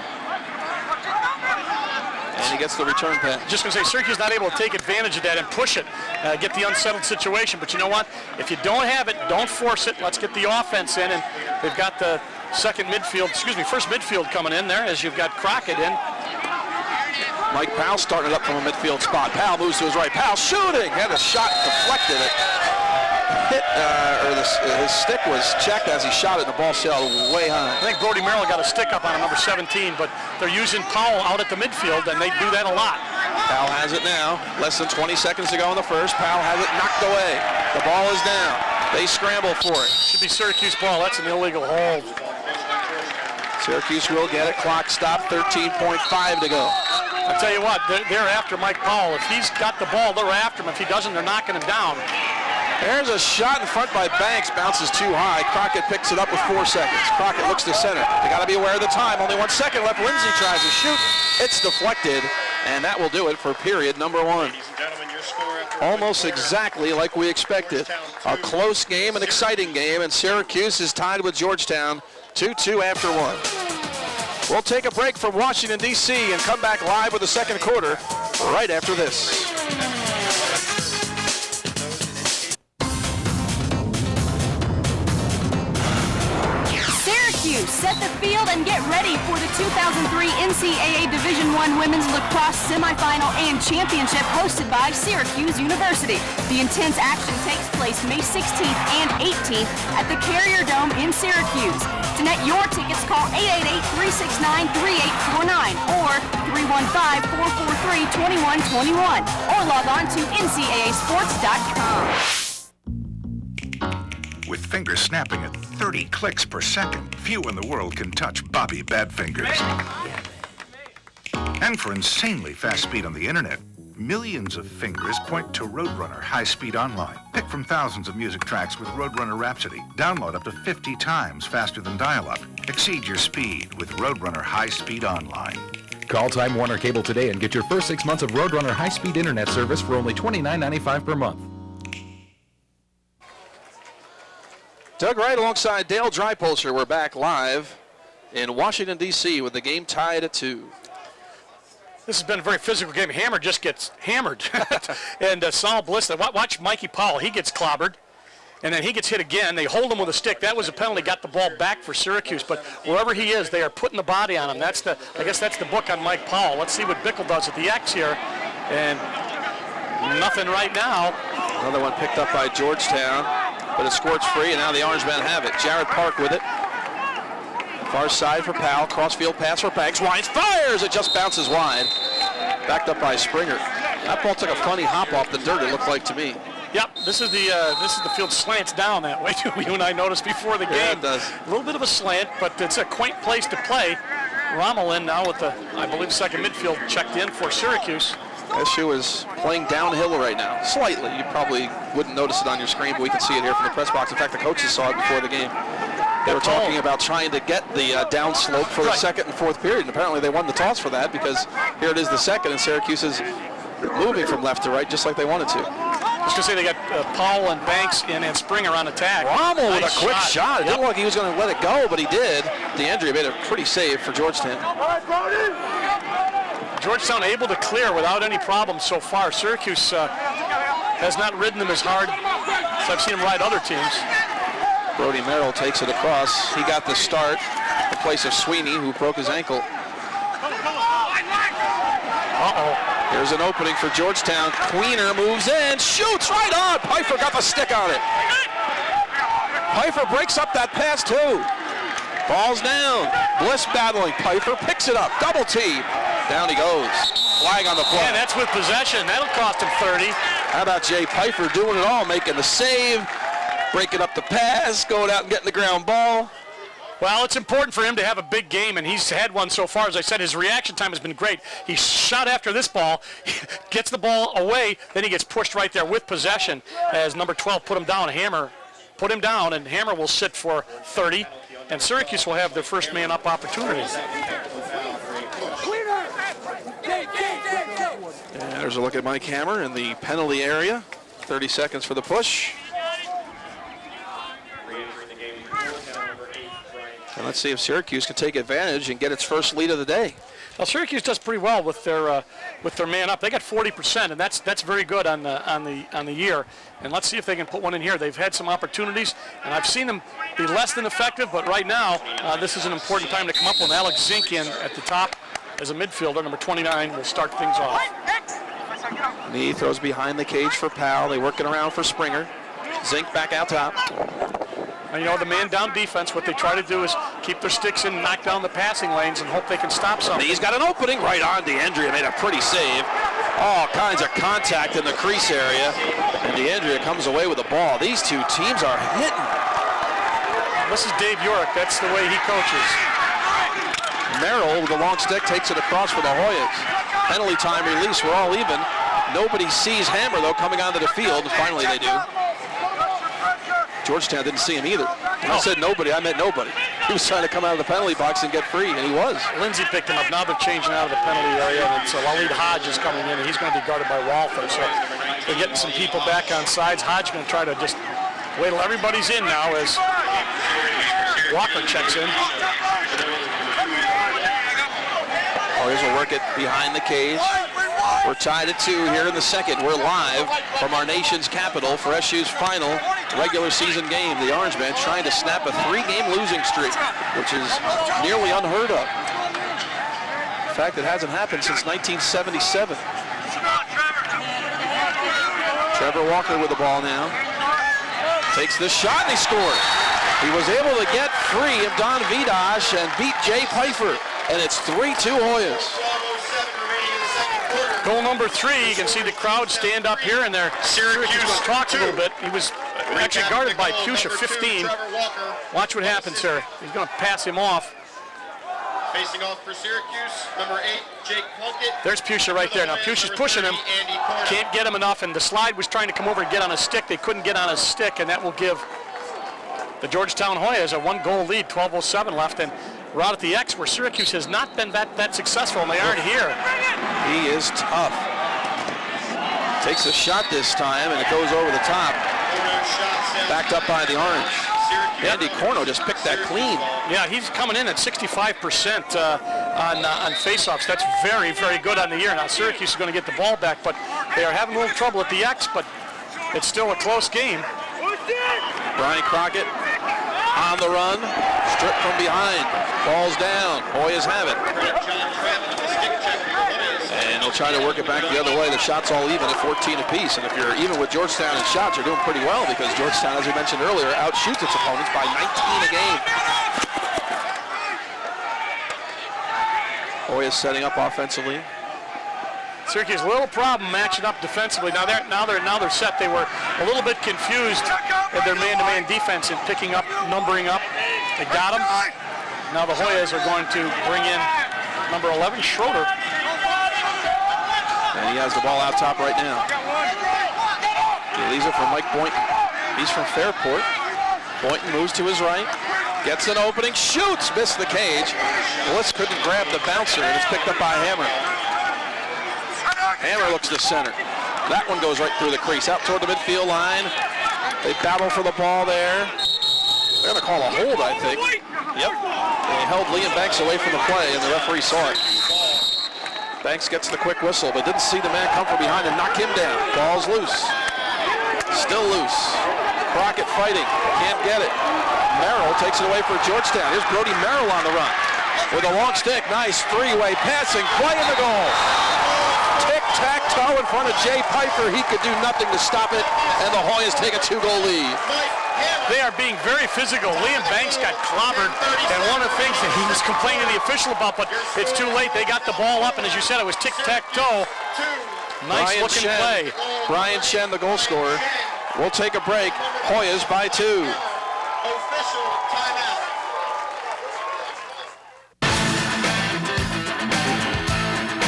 And he gets the return pass. Just going to say, Syracuse not able to take advantage of that and push it, get the unsettled situation. But you know what? If you don't have it, don't force it. Let's get the offense in, and they've got the first midfield coming in there as you've got Crockett in. Mike Powell starting it up from a midfield spot. Powell moves to his right. Powell shooting. Had a shot deflected. It hit, his stick was checked as he shot it, and the ball sailed way high. I think Brody Merrill got a stick up on a number 17, but they're using Powell out at the midfield, and they do that a lot. Powell has it now. Less than 20 seconds to go in the first. Powell has it knocked away. The ball is down. They scramble for it. Should be Syracuse ball. That's an illegal hold. Syracuse will get it. Clock stop. 13.5 to go. I'll tell you what, they're after Mike Powell. If he's got the ball, they're after him. If he doesn't, they're knocking him down. There's a shot in front by Banks, bounces too high. Crockett picks it up with 4 seconds. Crockett looks to center. They got to be aware of the time. Only 1 second left. Lindsay tries to shoot. It's deflected, and that will do it for period number 1. Almost exactly like we expected. A close game, an exciting game, and Syracuse is tied with Georgetown 2-2 after 1. We'll take a break from Washington, D.C. and come back live with the second quarter right after this. Set the field and get ready for the 2003 NCAA Division I Women's Lacrosse Semifinal and Championship hosted by Syracuse University. The intense action takes place May 16th and 18th at the Carrier Dome in Syracuse. To net your tickets, call 888-369-3849 or 315-443-2121 or log on to ncaasports.com. With fingers snapping at 30 clicks per second, few in the world can touch Bobby Badfingers. And for insanely fast speed on the internet, millions of fingers point to Roadrunner High Speed Online. Pick from thousands of music tracks with Roadrunner Rhapsody. Download up to 50 times faster than dial-up. Exceed your speed with Roadrunner High Speed Online. Call Time Warner Cable today and get your first 6 months of Roadrunner High Speed Internet service for only $29.95 per month. Doug Wright alongside Dale Drypolster. We're back live in Washington, D.C. with the game tied at 2. This has been a very physical game. Hammer just gets hammered. And Saul Bliss, watch Mikey Powell. He gets clobbered, and then he gets hit again. They hold him with a stick. That was a penalty. Got the ball back for Syracuse. But wherever he is, they are putting the body on him. I guess that's the book on Mike Powell. Let's see what Bickle does at the X here. And nothing right now. Another one picked up by Georgetown, but it squirts free, and now the Orange men have it. Jared Park with it. Far side for Powell. Crossfield pass for Banks. Wines fires. It just bounces wide. Backed up by Springer. That ball took a funny hop off the dirt, it looked like to me. Yep, this is the field slants down that way too. You and I noticed before the game. Yeah, it does. A little bit of a slant, but it's a quaint place to play. Romelin now with the, I believe, second midfield checked in for Syracuse. SU is playing downhill right now, slightly. You probably wouldn't notice it on your screen, but we can see it here from the press box. In fact, the coaches saw it before the game. They were talking about trying to get the down slope for the second and fourth period, and apparently they won the toss for that, because here it is the second, and Syracuse is moving from left to right just like they wanted to. I was going to say they got Powell and Banks and Springer on attack. Rommel with a quick shot. It didn't look like he was going to let it go, but he did. DeAndrea made a pretty save for Georgetown. Georgetown able to clear without any problems so far. Syracuse has not ridden them as hard as I've seen them ride other teams. Brody Merrill takes it across. He got the start in place of Sweeney, who broke his ankle. Here's an opening for Georgetown. Queener moves in, shoots right on. Pfeiffer got the stick on it. Pfeiffer breaks up that pass too. Ball's down. Bliss battling. Pfeiffer picks it up. Double team. Down he goes. Flag on the play. Yeah, that's with possession. That'll cost him 30. How about Jay Pfeiffer doing it all, making the save, breaking up the pass, going out and getting the ground ball. Well, it's important for him to have a big game, and he's had one so far. As I said, his reaction time has been great. He shot after this ball, gets the ball away, then he gets pushed right there with possession as number 12 put him down. Hammer put him down, and Hammer will sit for 30, and Syracuse will have their first man-up opportunity. And there's a look at Mike Hammer in the penalty area. 30 seconds for the push. And let's see if Syracuse can take advantage and get its first lead of the day. Well, Syracuse does pretty well with their man up. They got 40%, and that's very good on the year. And let's see if they can put one in here. They've had some opportunities, and I've seen them be less than effective. But right now, this is an important time to come up with Alex Zink in at the top as a midfielder. Number 29 will start things off. Knee throws behind the cage for Powell. They work it around for Springer. Zink back out top. And, you know, the man-down defense, what they try to do is keep their sticks in, knock down the passing lanes, and hope they can stop something. He's got an opening right on. DeAndrea made a pretty save. All kinds of contact in the crease area. And DeAndrea comes away with the ball. These two teams are hitting. This is Dave York. That's the way he coaches. Merrill with the long stick takes it across for the Hoyas. Penalty time release. We're all even. Nobody sees Hammer, though, coming onto the field. Finally, they do. Georgetown didn't see him either. When I said nobody, I meant nobody. He was trying to come out of the penalty box and get free, and he was. Lindsay picked him up. Now they're changing out of the penalty area, and so Waleed Hodge is coming in, and he's going to be guarded by Walther. So they're getting some people back on sides. Hodge going to try to just wait till everybody's in now as Walker checks in. Warriors will work it behind the cage. We're tied at 2 here in the second. We're live from our nation's capital for SU's final regular season game. The Orange Men trying to snap a 3-game losing streak, which is nearly unheard of. In fact, it hasn't happened since 1977. Trevor Walker with the ball now. Takes the shot and he scores. He was able to get free of Don Vidash and beat Jay Pfeiffer. And it's 3-2 Hoyas. Goal number 3, you can see the crowd stand up here, and they're Syracuse talked a little bit. He was actually guarded by Pusha, 15. Watch what happens here. He's going to pass him off. Facing off for Syracuse, number 8, Jake Plunkett. There's Pusha right there. Now Pusha's pushing him. Can't get him enough, and the slide was trying to come over and get on a stick. They couldn't get on a stick, and that will give the Georgetown Hoyas a 1-goal lead, 12:07 left. And we're out at the X, where Syracuse has not been that successful, and they aren't here. He is tough. Takes a shot this time, and it goes over the top. Backed up by the Orange. Andy Corno just picked that clean. Yeah, he's coming in at 65% on faceoffs. That's very, very good on the year. Now Syracuse is going to get the ball back, but they are having a little trouble at the X, but it's still a close game. Brian Crockett on the run, stripped from behind, falls down. Hoyas have it. And they'll try to work it back the other way. The shot's all even at 14 apiece. And if you're even with Georgetown in shots, you're doing pretty well, because Georgetown, as we mentioned earlier, outshoots its opponents by 19 a game. Hoyas setting up offensively. Syracuse, a little problem matching up defensively. Now they're set. They were a little bit confused in their man-to-man defense and picking up, numbering up. They got him. Now the Hoyas are going to bring in number 11, Schroeder. And he has the ball out top right now. He leaves it for Mike Boynton. He's from Fairport. Boynton moves to his right. Gets an opening, shoots, missed the cage. Bliss couldn't grab the bouncer, and it's picked up by Hammer. Hammer looks to center. That one goes right through the crease, out toward the midfield line. They battle for the ball there. They're going to call a hold, I think. Yep. They held Liam Banks away from the play, and the referee saw it. Banks gets the quick whistle, but didn't see the man come from behind and knock him down. Ball's loose. Still loose. Crockett fighting. Can't get it. Merrill takes it away for Georgetown. Here's Brody Merrill on the run with a long stick. Nice three-way passing play in the goal. Tic-tac-toe in front of Jay Pfeiffer. He could do nothing to stop it, and the Hoyas take a 2-goal lead. They are being very physical. Liam Banks got clobbered, and one of the things that he was complaining to the official about, but it's too late. They got the ball up, and as you said, it was tic-tac-toe. Nice looking play. Brian Chen, the goal scorer. We'll take a break. Hoyas by 2. Official timeout.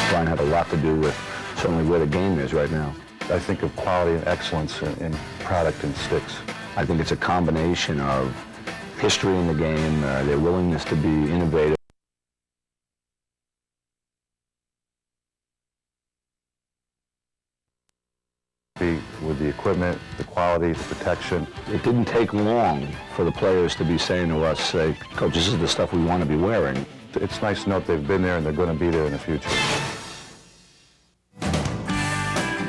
Brian had a lot to do with certainly where the game is right now. I think of quality and excellence in product and sticks. I think it's a combination of history in the game, their willingness to be innovative. With the equipment, the quality, the protection. It didn't take long for the players to be saying to us, say, Coach, this is the stuff we want to be wearing. It's nice to know that they've been there and they're going to be there in the future.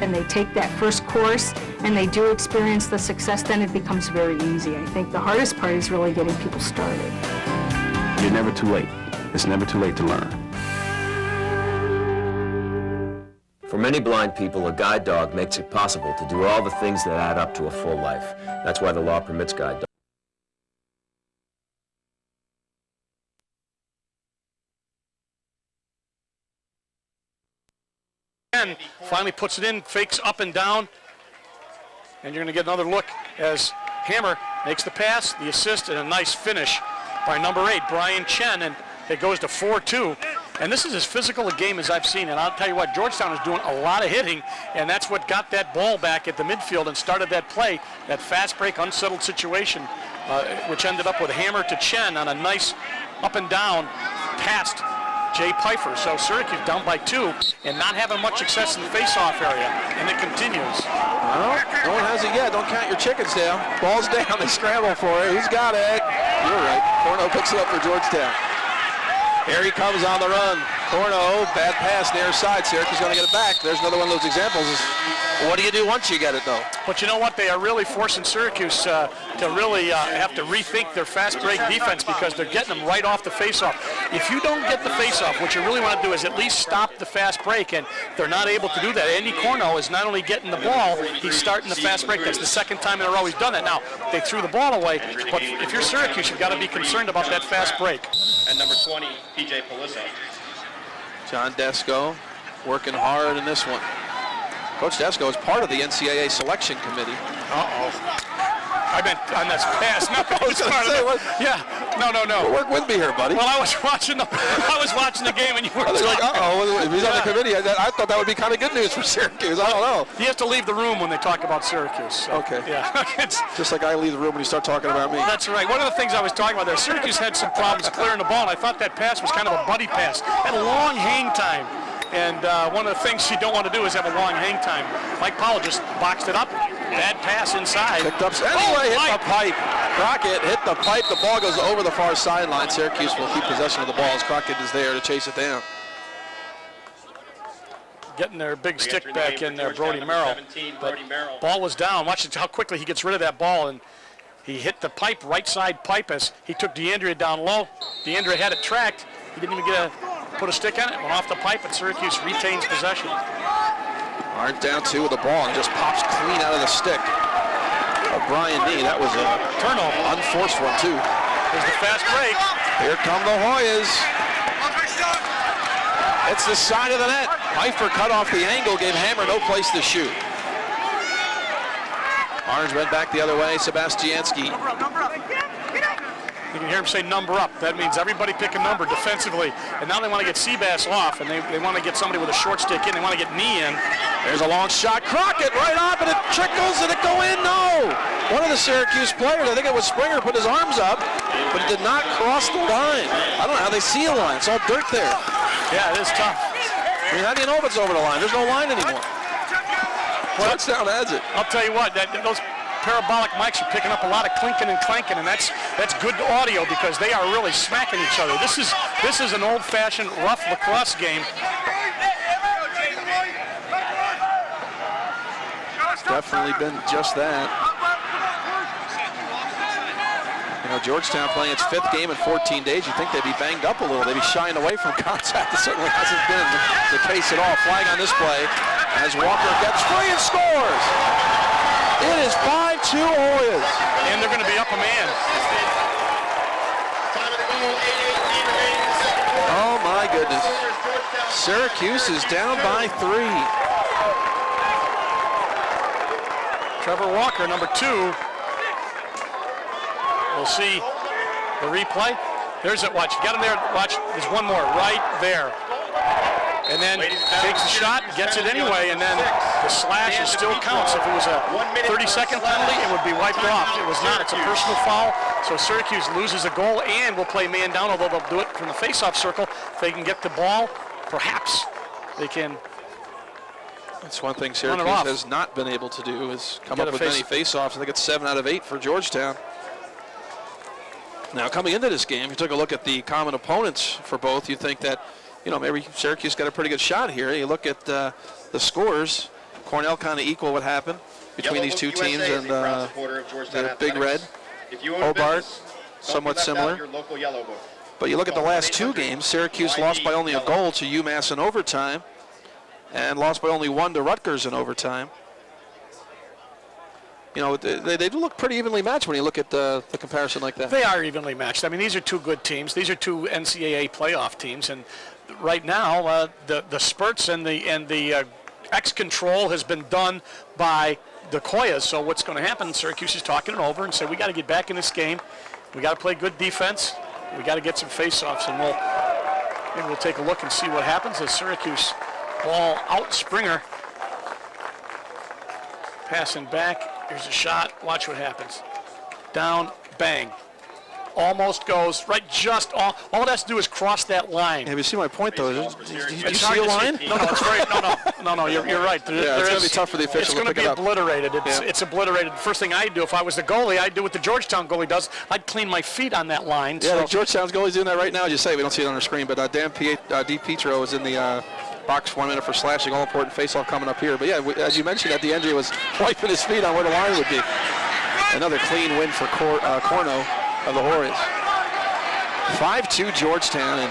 And they take that first course and they do experience the success, then it becomes very easy. I think the hardest part is really getting people started. You're never too late. It's never too late to learn. For many blind people, a guide dog makes it possible to do all the things that add up to a full life. That's why the law permits guide dogs. Finally puts it in, fakes up and down, and you're going to get another look as Hammer makes the pass, the assist, and a nice finish by number 8, Brian Chen, and it goes to 4-2. And this is as physical a game as I've seen. And I'll tell you what, Georgetown is doing a lot of hitting, and that's what got that ball back at the midfield and started that play, that fast break, unsettled situation, which ended up with Hammer to Chen on a nice up and down past Jay Pfeiffer. So Syracuse down by 2 and not having much success in the face-off area, and it continues. Well, no one has it yet. Don't count your chickens down. Ball's down. They scramble for it. Who's got it? You're right. Corno picks it up for Georgetown. Here he comes on the run. Corno, bad pass near side. Syracuse going to get it back. There's another one of those examples. What do you do once you get it, though? But you know what? They are really forcing Syracuse to really have to rethink their fast break defense because they're getting them right off the face-off. If you don't get the face-off, what you really want to do is at least stop the fast break, and they're not able to do that. Andy Corno is not only getting the ball, he's starting the fast break. That's the second time in a row he's done that. Now, they threw the ball away, but if you're Syracuse, you've got to be concerned about that fast break. And number 20, P.J. Palisso. John Desko working hard in this one. Coach Desko is part of the NCAA selection committee. I meant on this pass. No, I was going to say, what? Yeah, no. Work with me here, buddy. Well, I was watching the game, and you were like, if he's on the committee, I thought that would be kind of good news for Syracuse. I don't know. You have to leave the room when they talk about Syracuse. So, okay. Yeah. Just like I leave the room when you start talking about me. That's right. One of the things I was talking about there, Syracuse had some problems clearing the ball, and I thought that pass was kind of a buddy pass. Had a long hang time. And one of the things you don't want to do is have a long hang time. Mike Powell just boxed it up. Bad pass inside. Picked up. Anyway, hit the pipe. Crockett hit the pipe. The ball goes over the far sideline. Syracuse will keep possession of the ball as Crockett is there to chase it down. Getting their big stick back in there, Brody Merrill. Ball was down. Watch how quickly he gets rid of that ball. And he hit the pipe, right side pipe, as he took DeAndrea down low. DeAndrea had it tracked. He didn't even put a stick on it. Went off the pipe, and Syracuse retains possession. Aren't down 2 with the ball and just pops clean out of the stick. Brian Nee, that was a turnover. Unforced one, too. There's the fast break. Here come the Hoyas. It's the side of the net. Pfeiffer cut off the angle, gave Hammer no place to shoot. Orange went back the other way. Sebastianski. You can hear him say number up. That means everybody pick a number defensively. And now they want to get Seabass off, and they want to get somebody with a short stick in. They want to get Nee in. There's a long shot. Crockett right off, and it trickles. Did it go in? No. One of the Syracuse players, I think it was Springer, put his arms up, but it did not cross the line. I don't know how they see a line. It's all dirt there. Yeah, it is tough. I mean, how do you know if it's over the line? There's no line anymore. Touchdown has it. I'll tell you what, those parabolic mics are picking up a lot of clinking and clanking, and that's good audio because they are really smacking each other. This is an old-fashioned rough lacrosse game. Definitely been just that. You know, Georgetown playing its 5th game in 14 days. You'd think they'd be banged up a little. They'd be shying away from contact. It certainly hasn't been the case at all. Flag on this play as Walker gets free and scores. It is 5-2 Hoyas. And they're going to be up a man. Oh, my goodness. Syracuse is down by 3. Trevor Walker, number 2. We'll see the replay. There's it. Watch. You got him there. Watch. There's one more right there. And then takes the shot, gets it anyway, and then the slash still counts. If it was a 30-second penalty, it would be wiped off. It was not. It's a personal foul. So Syracuse loses a goal and will play man down, although they'll do it from the face-off circle. If they can get the ball, perhaps they can. That's one thing Syracuse has not been able to do is come up with many face-offs. I think it's 7 out of 8 for Georgetown. Now, coming into this game, if you took a look at the common opponents for both, you'd think that, you know, maybe Syracuse got a pretty good shot here. You look at the scores, Cornell kind of equal what happened between these two teams and the Big Red. Hobart, somewhat similar. But you look at the last 2 games, Syracuse lost by only a goal to UMass in overtime and lost by only 1 to Rutgers in overtime. You know, they do look pretty evenly matched when you look at the comparison like that. They are evenly matched. I mean, these are 2 good teams. These are 2 NCAA playoff teams, and right now the spurts and the X control has been done by the Hoyas. So what's going to happen? Syracuse is talking it over and say we got to get back in this game. We got to play good defense. We got to get some face-offs, and Maybe we'll take a look and see what happens as Syracuse ball out. Springer passing back. Here's a shot. Watch what happens. Down, bang. Almost goes right, just all it has to do is cross that line. Have you seen my point though? Do you see a hard line? No, it's very, no, you're right. It's going to be tough for the officials to pick it up. It's going to be obliterated. It's obliterated. The first thing I'd do if I was the goalie, I'd do what the Georgetown goalie does. I'd clean my feet on that line. Yeah, like Georgetown's goalie's doing that right now. As you say, we don't see it on the screen, but Dan DiPietro is in the box 1 minute for slashing. All important face-off coming up here. But yeah, as you mentioned, at the end, he was wiping his feet on where the line would be. Another clean win for Corno of the Hornets. 5-2 Georgetown, and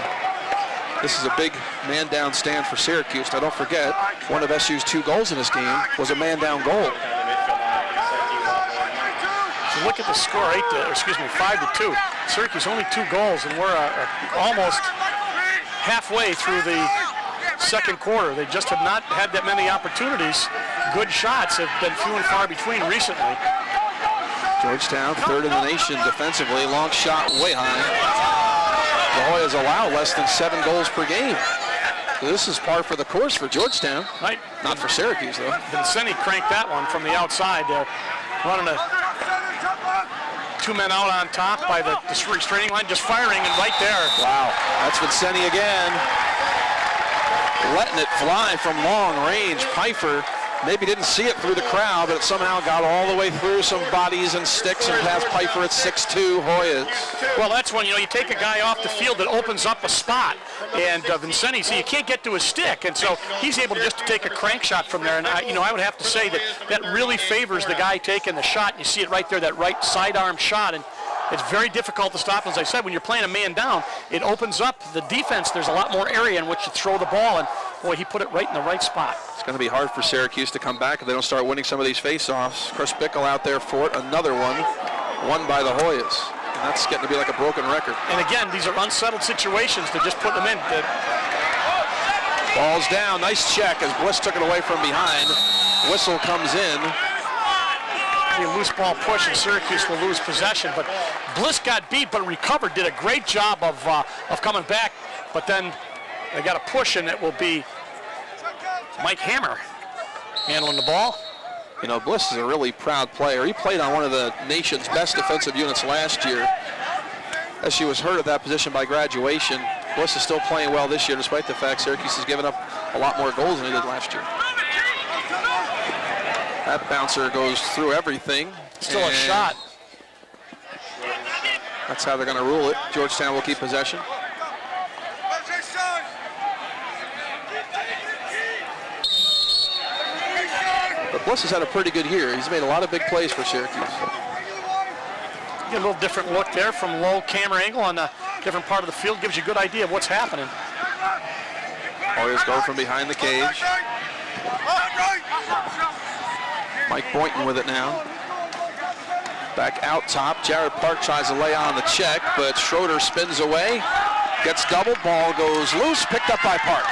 this is a big man-down stand for Syracuse. Now don't forget, one of SU's 2 goals in this game was a man-down goal. So look at the score, 5-2. Syracuse only 2 goals, and we're almost halfway through the second quarter. They just have not had that many opportunities. Good shots have been few and far between recently. Georgetown, 3rd in the nation defensively. Long shot way high. The Hoyas allow less than 7 goals per game. So this is par for the course for Georgetown. Right. Not for Syracuse, though. Vincenti cranked that one from the outside. They're running 2 men out on top by the restraining line, just firing, and right there. Wow, that's Vincenti again. Letting it fly from long range. Pfeiffer maybe didn't see it through the crowd, but it somehow got all the way through some bodies and sticks and past Pfeiffer at 6'2", Hoyas. Well, that's when, you take a guy off the field that opens up a spot. And Vincenti, so you can't get to his stick. And so he's able just to take a crank shot from there. And, I would have to say that really favors the guy taking the shot. You see it right there, that right sidearm shot. And it's very difficult to stop. As I said, when you're playing a man down, it opens up the defense. There's a lot more area in which to throw the ball. And, boy, he put it right in the right spot. It's going to be hard for Syracuse to come back if they don't start winning some of these face-offs. Chris Bickle out there for it. Another one, won by the Hoyas. And that's getting to be like a broken record. And again, these are unsettled situations. They're just putting them in. Ball's down. Nice check as Bliss took it away from behind. Whistle comes in. A loose ball push, and Syracuse will lose possession. But Bliss got beat, but recovered. Did a great job of coming back. But then they got a push, and it will be Mike Hammer handling the ball. Bliss is a really proud player. He played on one of the nation's best defensive units last year. As she was hurt at that position by graduation, Bliss is still playing well this year, despite the fact Syracuse has given up a lot more goals than he did last year. That bouncer goes through everything. Still a shot. That's how they're going to rule it. Georgetown will keep possession. But Bliss has had a pretty good year. He's made a lot of big plays for Syracuse. Get a little different look there from low camera angle on a different part of the field. Gives you a good idea of what's happening. Hoyas go from behind the cage. Mike Boynton with it now. Back out top. Jared Park tries to lay on the check, but Schroeder spins away. Gets doubled. Ball goes loose. Picked up by Park.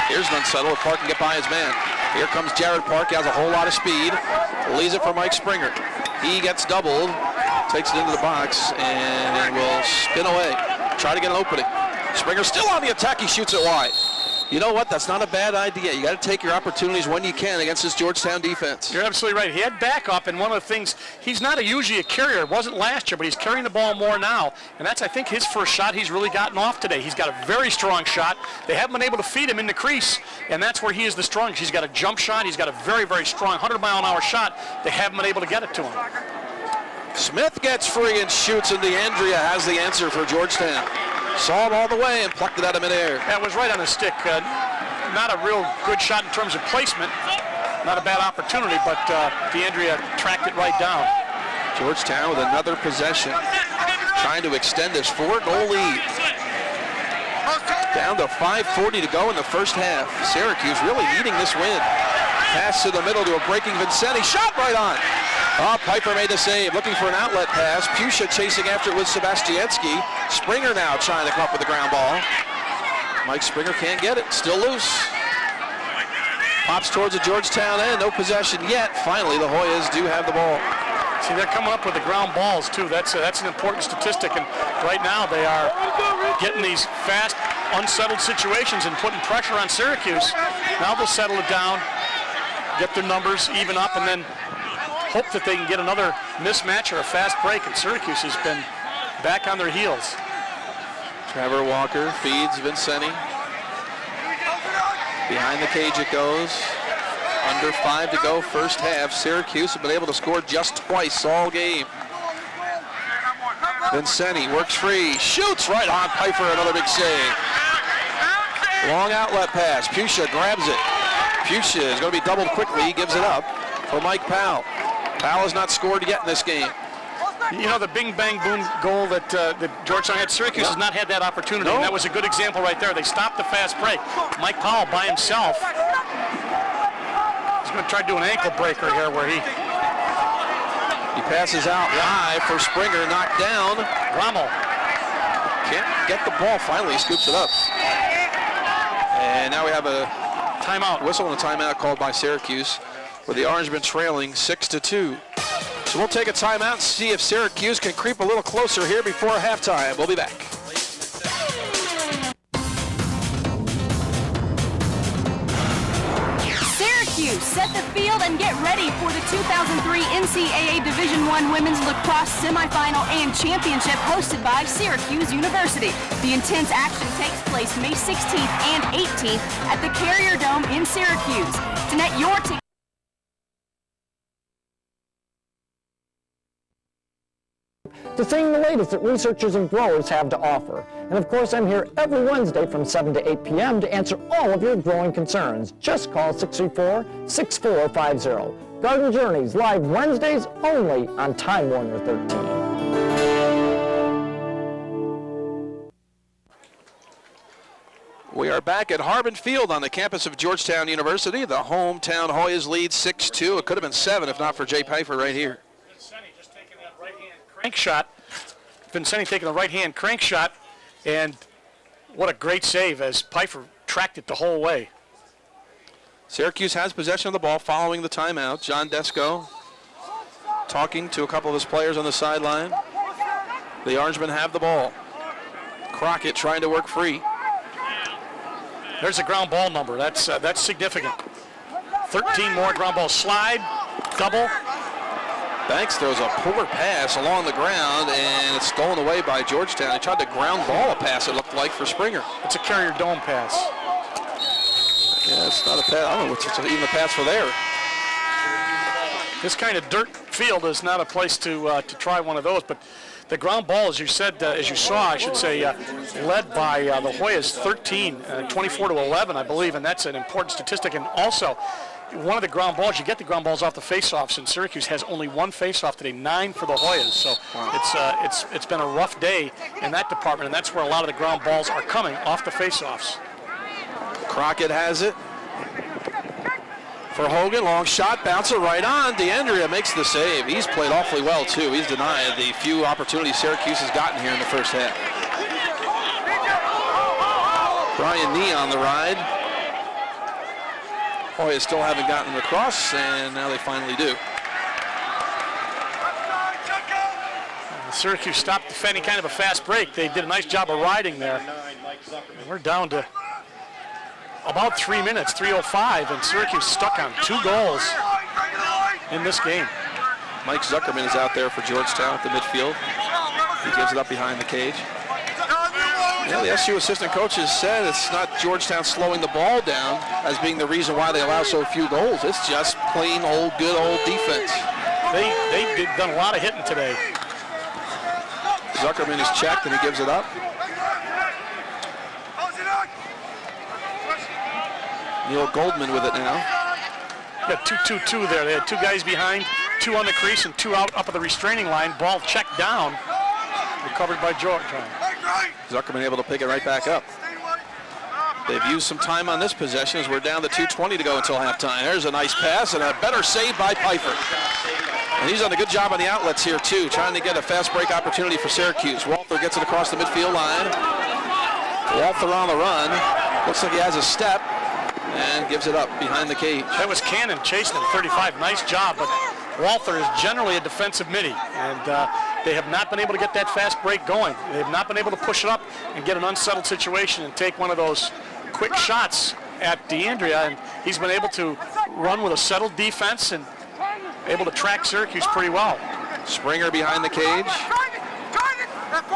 Here's an unsettled. If Park can get by his man. Here comes Jared Park. He has a whole lot of speed. Leaves it for Mike Springer. He gets doubled. Takes it into the box and will spin away. Try to get an opening. Springer still on the attack. He shoots it wide. You know what? That's not a bad idea. You got to take your opportunities when you can against this Georgetown defense. You're absolutely right. He had backup, and one of the things, he's not usually a carrier. It wasn't last year, but he's carrying the ball more now. And that's, I think, his first shot he's really gotten off today. He's got a very strong shot. They haven't been able to feed him in the crease, and that's where he is the strongest. He's got a jump shot. He's got a very, very strong 100-mile-an-hour shot. They haven't been able to get it to him. Smith gets free and shoots, and DeAndrea has the answer for Georgetown. Saw it all the way and plucked it out of midair. That was right on the stick. Not a real good shot in terms of placement. Not a bad opportunity, but DeAndrea tracked it right down. Georgetown with another possession, trying to extend this 4-goal lead. Down to 5:40 to go in the first half. Syracuse really needing this win. Pass to the middle to a breaking Vincenti. Shot right on. Oh, Piper made the save. Looking for an outlet pass. Pusha chasing after it with Sebastianski. Springer now trying to come up with the ground ball. Mike Springer can't get it. Still loose. Pops towards the Georgetown end. No possession yet. Finally, the Hoyas do have the ball. See, they're coming up with the ground balls, too. That's an important statistic. And right now, they are getting these fast unsettled situations and putting pressure on Syracuse. Now they'll settle it down, get their numbers even up, and then hope that they can get another mismatch or a fast break. And Syracuse has been back on their heels. Trevor Walker feeds Vincenti. Behind the cage it goes. Under 5 to go first half. Syracuse have been able to score just twice all game. Vincenti works free, shoots right on Pfeiffer, another big save. Long outlet pass, Pusha grabs it. Pusha is going to be doubled quickly, he gives it up for Mike Powell. Powell has not scored yet in this game. You know, the bing bang boom goal that Georgetown had, Syracuse has not had that opportunity, and that was a good example right there. They stopped the fast break. Mike Powell by himself. He's going to try to do an ankle breaker here where he passes out high for Springer, knocked down. Rommel can't get the ball, finally scoops it up. And now we have a timeout. Whistle and a timeout called by Syracuse, with the Orangemen trailing 6-2. So we'll take a timeout and see if Syracuse can creep a little closer here before halftime. We'll be back. Syracuse, set the field and get ready for the 2003 NCAA Division I Women's Lacrosse Semifinal and Championship hosted by Syracuse University. The intense action takes place May 16th and 18th at the Carrier Dome in Syracuse. To net your ticket. To seeing the latest that researchers and growers have to offer. And of course, I'm here every Wednesday from 7 to 8 p.m. to answer all of your growing concerns. Just call 634-6450. Garden Journeys, live Wednesdays only on Time Warner 13. We are back at Harbin Field on the campus of Georgetown University. The hometown Hoyas lead 6-2. It could have been 7 if not for Jay Pfeiffer right here. Crank shot. Vincenti taking the right-hand crank shot, and what a great save as Pfeiffer tracked it the whole way. Syracuse has possession of the ball following the timeout. John Desco talking to a couple of his players on the sideline. The Orangemen have the ball. Crockett trying to work free. There's a ground ball number. That's significant. 13 more ground balls. Slide, double. Banks throws a poor pass along the ground, and it's stolen away by Georgetown. He tried to ground ball a pass, it looked like, for Springer. It's a Carrier Dome pass. Yeah, it's not a pass. I don't know what's even a pass for there. This kind of dirt field is not a place to try one of those, but the ground ball, as you said, as you saw, I should say, led by the Hoyas 24-11, I believe, and that's an important statistic. And also, one of the ground balls, you get the ground balls off the faceoffs, and Syracuse has only one faceoff today, 9 for the Hoyas. So it's been a rough day in that department, and that's where a lot of the ground balls are coming, off the faceoffs. Crockett has it for Hogan. Long shot, bouncer right on. DeAndrea makes the save. He's played awfully well, too. He's denied the few opportunities Syracuse has gotten here in the first half. Brian Nee on the ride. Hoyas still haven't gotten across, and now they finally do. Syracuse stopped defending kind of a fast break. They did a nice job of riding there. And we're down to about 3 minutes, 3:05, and Syracuse stuck on 2 goals in this game. Mike Zuckerman is out there for Georgetown at the midfield. He gives it up behind the cage. Yeah, the SU assistant coaches said it's not Georgetown slowing the ball down as being the reason why they allow so few goals. It's just plain old, good old defense. They've done a lot of hitting today. Zuckerman is checked and he gives it up. Neil Goldman with it now. Got 2-2-2 there. They had 2 guys behind, 2 on the crease, and 2 out up at the restraining line. Ball checked down, recovered by Georgetown. Zuckerman able to pick it right back up. They've used some time on this possession as we're down to 2:20 to go until halftime. There's a nice pass and a better save by Pfeiffer. And he's done a good job on the outlets here too, trying to get a fast break opportunity for Syracuse. Walther gets it across the midfield line. Walther on the run. Looks like he has a step and gives it up behind the cage. That was Cannon chasing him, 35. Nice job, but Walther is generally a defensive midi, and they have not been able to get that fast break going. They have not been able to push it up and get an unsettled situation and take one of those quick shots at DeAndrea, and he's been able to run with a settled defense and able to track Syracuse pretty well. Springer behind the cage.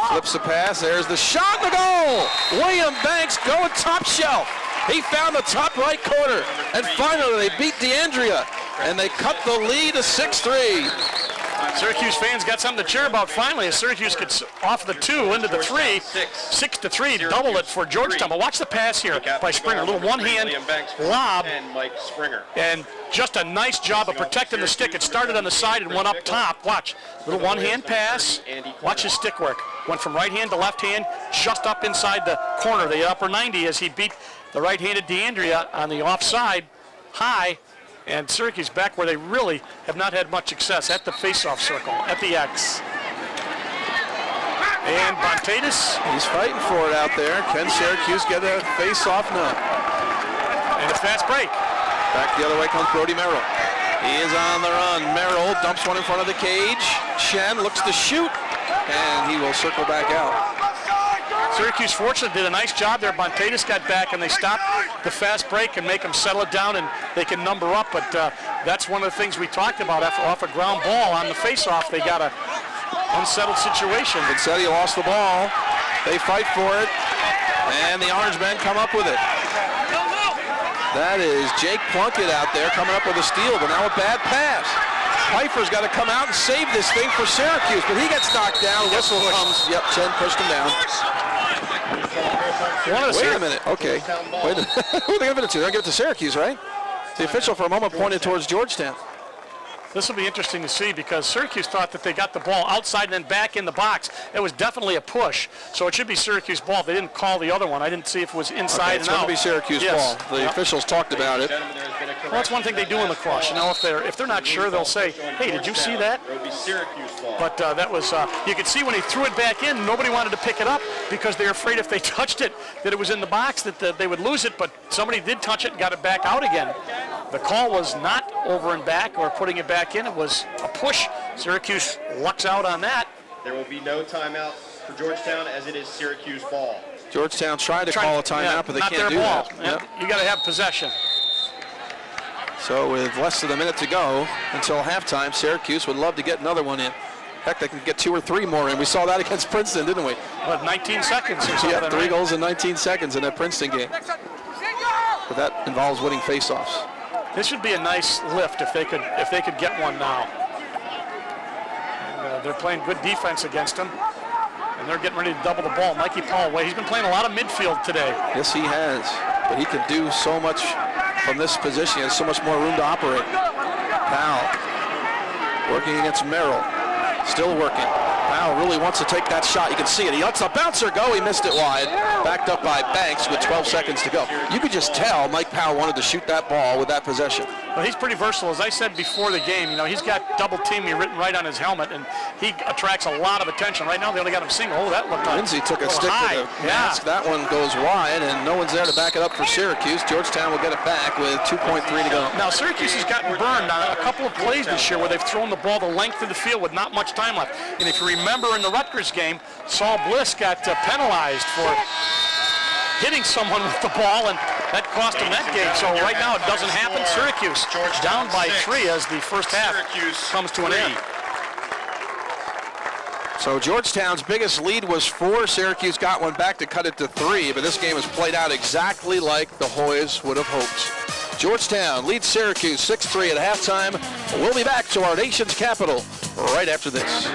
Flips the pass. There's the shot, the goal! William Banks going top shelf. He found the top right corner. And finally, they beat DeAndrea, and they cut the lead to 6-3. Syracuse fans got something to cheer about finally as Syracuse gets off the 2 into the 3. 6-3, double it for Georgetown. But watch the pass here by Springer. A little one-hand lob. And just a nice job of protecting the stick. It started on the side and went up top. Watch. Little one-hand pass. Watch his stick work. Went from right hand to left hand, just up inside the corner, the upper 90, as he beat the right-handed DeAndrea on the offside high. And Syracuse back where they really have not had much success at the face-off circle, at the X. And Bontatis. He's fighting for it out there. Can Syracuse get a face-off? No. And a fast break. Back the other way comes Brody Merrill. He is on the run. Merrill dumps one in front of the cage. Chen looks to shoot, and he will circle back out. Syracuse fortunately did a nice job there. Bontatis got back and they stopped the fast break and make them settle it down and they can number up. But that's one of the things we talked about after off a ground ball on the face-off. They got a unsettled situation. Vincetti lost the ball. They fight for it, and the Orange men come up with it. That is Jake Plunkett out there coming up with a steal, but now a bad pass. Pfeiffer's got to come out and save this thing for Syracuse, but he gets knocked down. Whistle comes. Yep, Chen pushed him down. Wait a minute. Okay. Wait a minute. Who are they giving it to? They're going to give it to Syracuse, right? The official for a moment pointed towards Georgetown. This will be interesting to see because Syracuse thought that they got the ball outside and then back in the box. It was definitely a push, so it should be Syracuse ball. They didn't call the other one. I didn't see if it was inside it's and out. It's going to be Syracuse ball. The officials talked about it. Well, that's one thing they do in lacrosse. You know, if they're not sure, they'll say, "Hey, did you see that?" But that was you could see when he threw it back in, nobody wanted to pick it up because they were afraid if they touched it that it was in the box that they would lose it. But somebody did touch it and got it back out again. The call was not over and back or putting it back in. It was a push. Syracuse lucks out on that. There will be no timeout for Georgetown as it is Syracuse ball. Georgetown tried to call a timeout, but they can't do that. Yep. You got to have possession. So with less than a minute to go until halftime, Syracuse would love to get another one in. Heck, they can get 2 or 3 more in. We saw that against Princeton, didn't we? What, 19 seconds or something? Yeah, 3 goals in 19 seconds in that Princeton game. But that involves winning faceoffs. This would be a nice lift if they could get one now. And, they're playing good defense against them, and they're getting ready to double the ball. Mikey Paul, he's been playing a lot of midfield today. Yes, he has. But he can do so much from this position. He has so much more room to operate. Powell working against Merrill. Still working. Powell really wants to take that shot. You can see it. He lets the bouncer go. He missed it wide. Backed up by Banks with 12 seconds to go. You could just tell Mike Powell wanted to shoot that ball with that possession. Well, he's pretty versatile. As I said before the game, you know, he's got double teaming written right on his helmet, and he attracts a lot of attention. Right now, they only got him single. Oh, that looked like Lindsay took a stick to the mask. That one goes wide, and no one's there to back it up for Syracuse. Georgetown will get it back with 2.3 to go. Now, Syracuse has gotten burned on a couple of plays this year where they've thrown the ball the length of the field with not much time left. And if you remember in the Rutgers game, Saul Bliss got penalized for hitting someone with the ball, and that cost him that game. So right now it doesn't happen. Syracuse down by 3 as the first half comes to an end. So Georgetown's biggest lead was 4. Syracuse got one back to cut it to 3, but this game has played out exactly like the Hoyas would have hoped. Georgetown leads Syracuse 6-3 at halftime. We'll be back to our nation's capital right after this.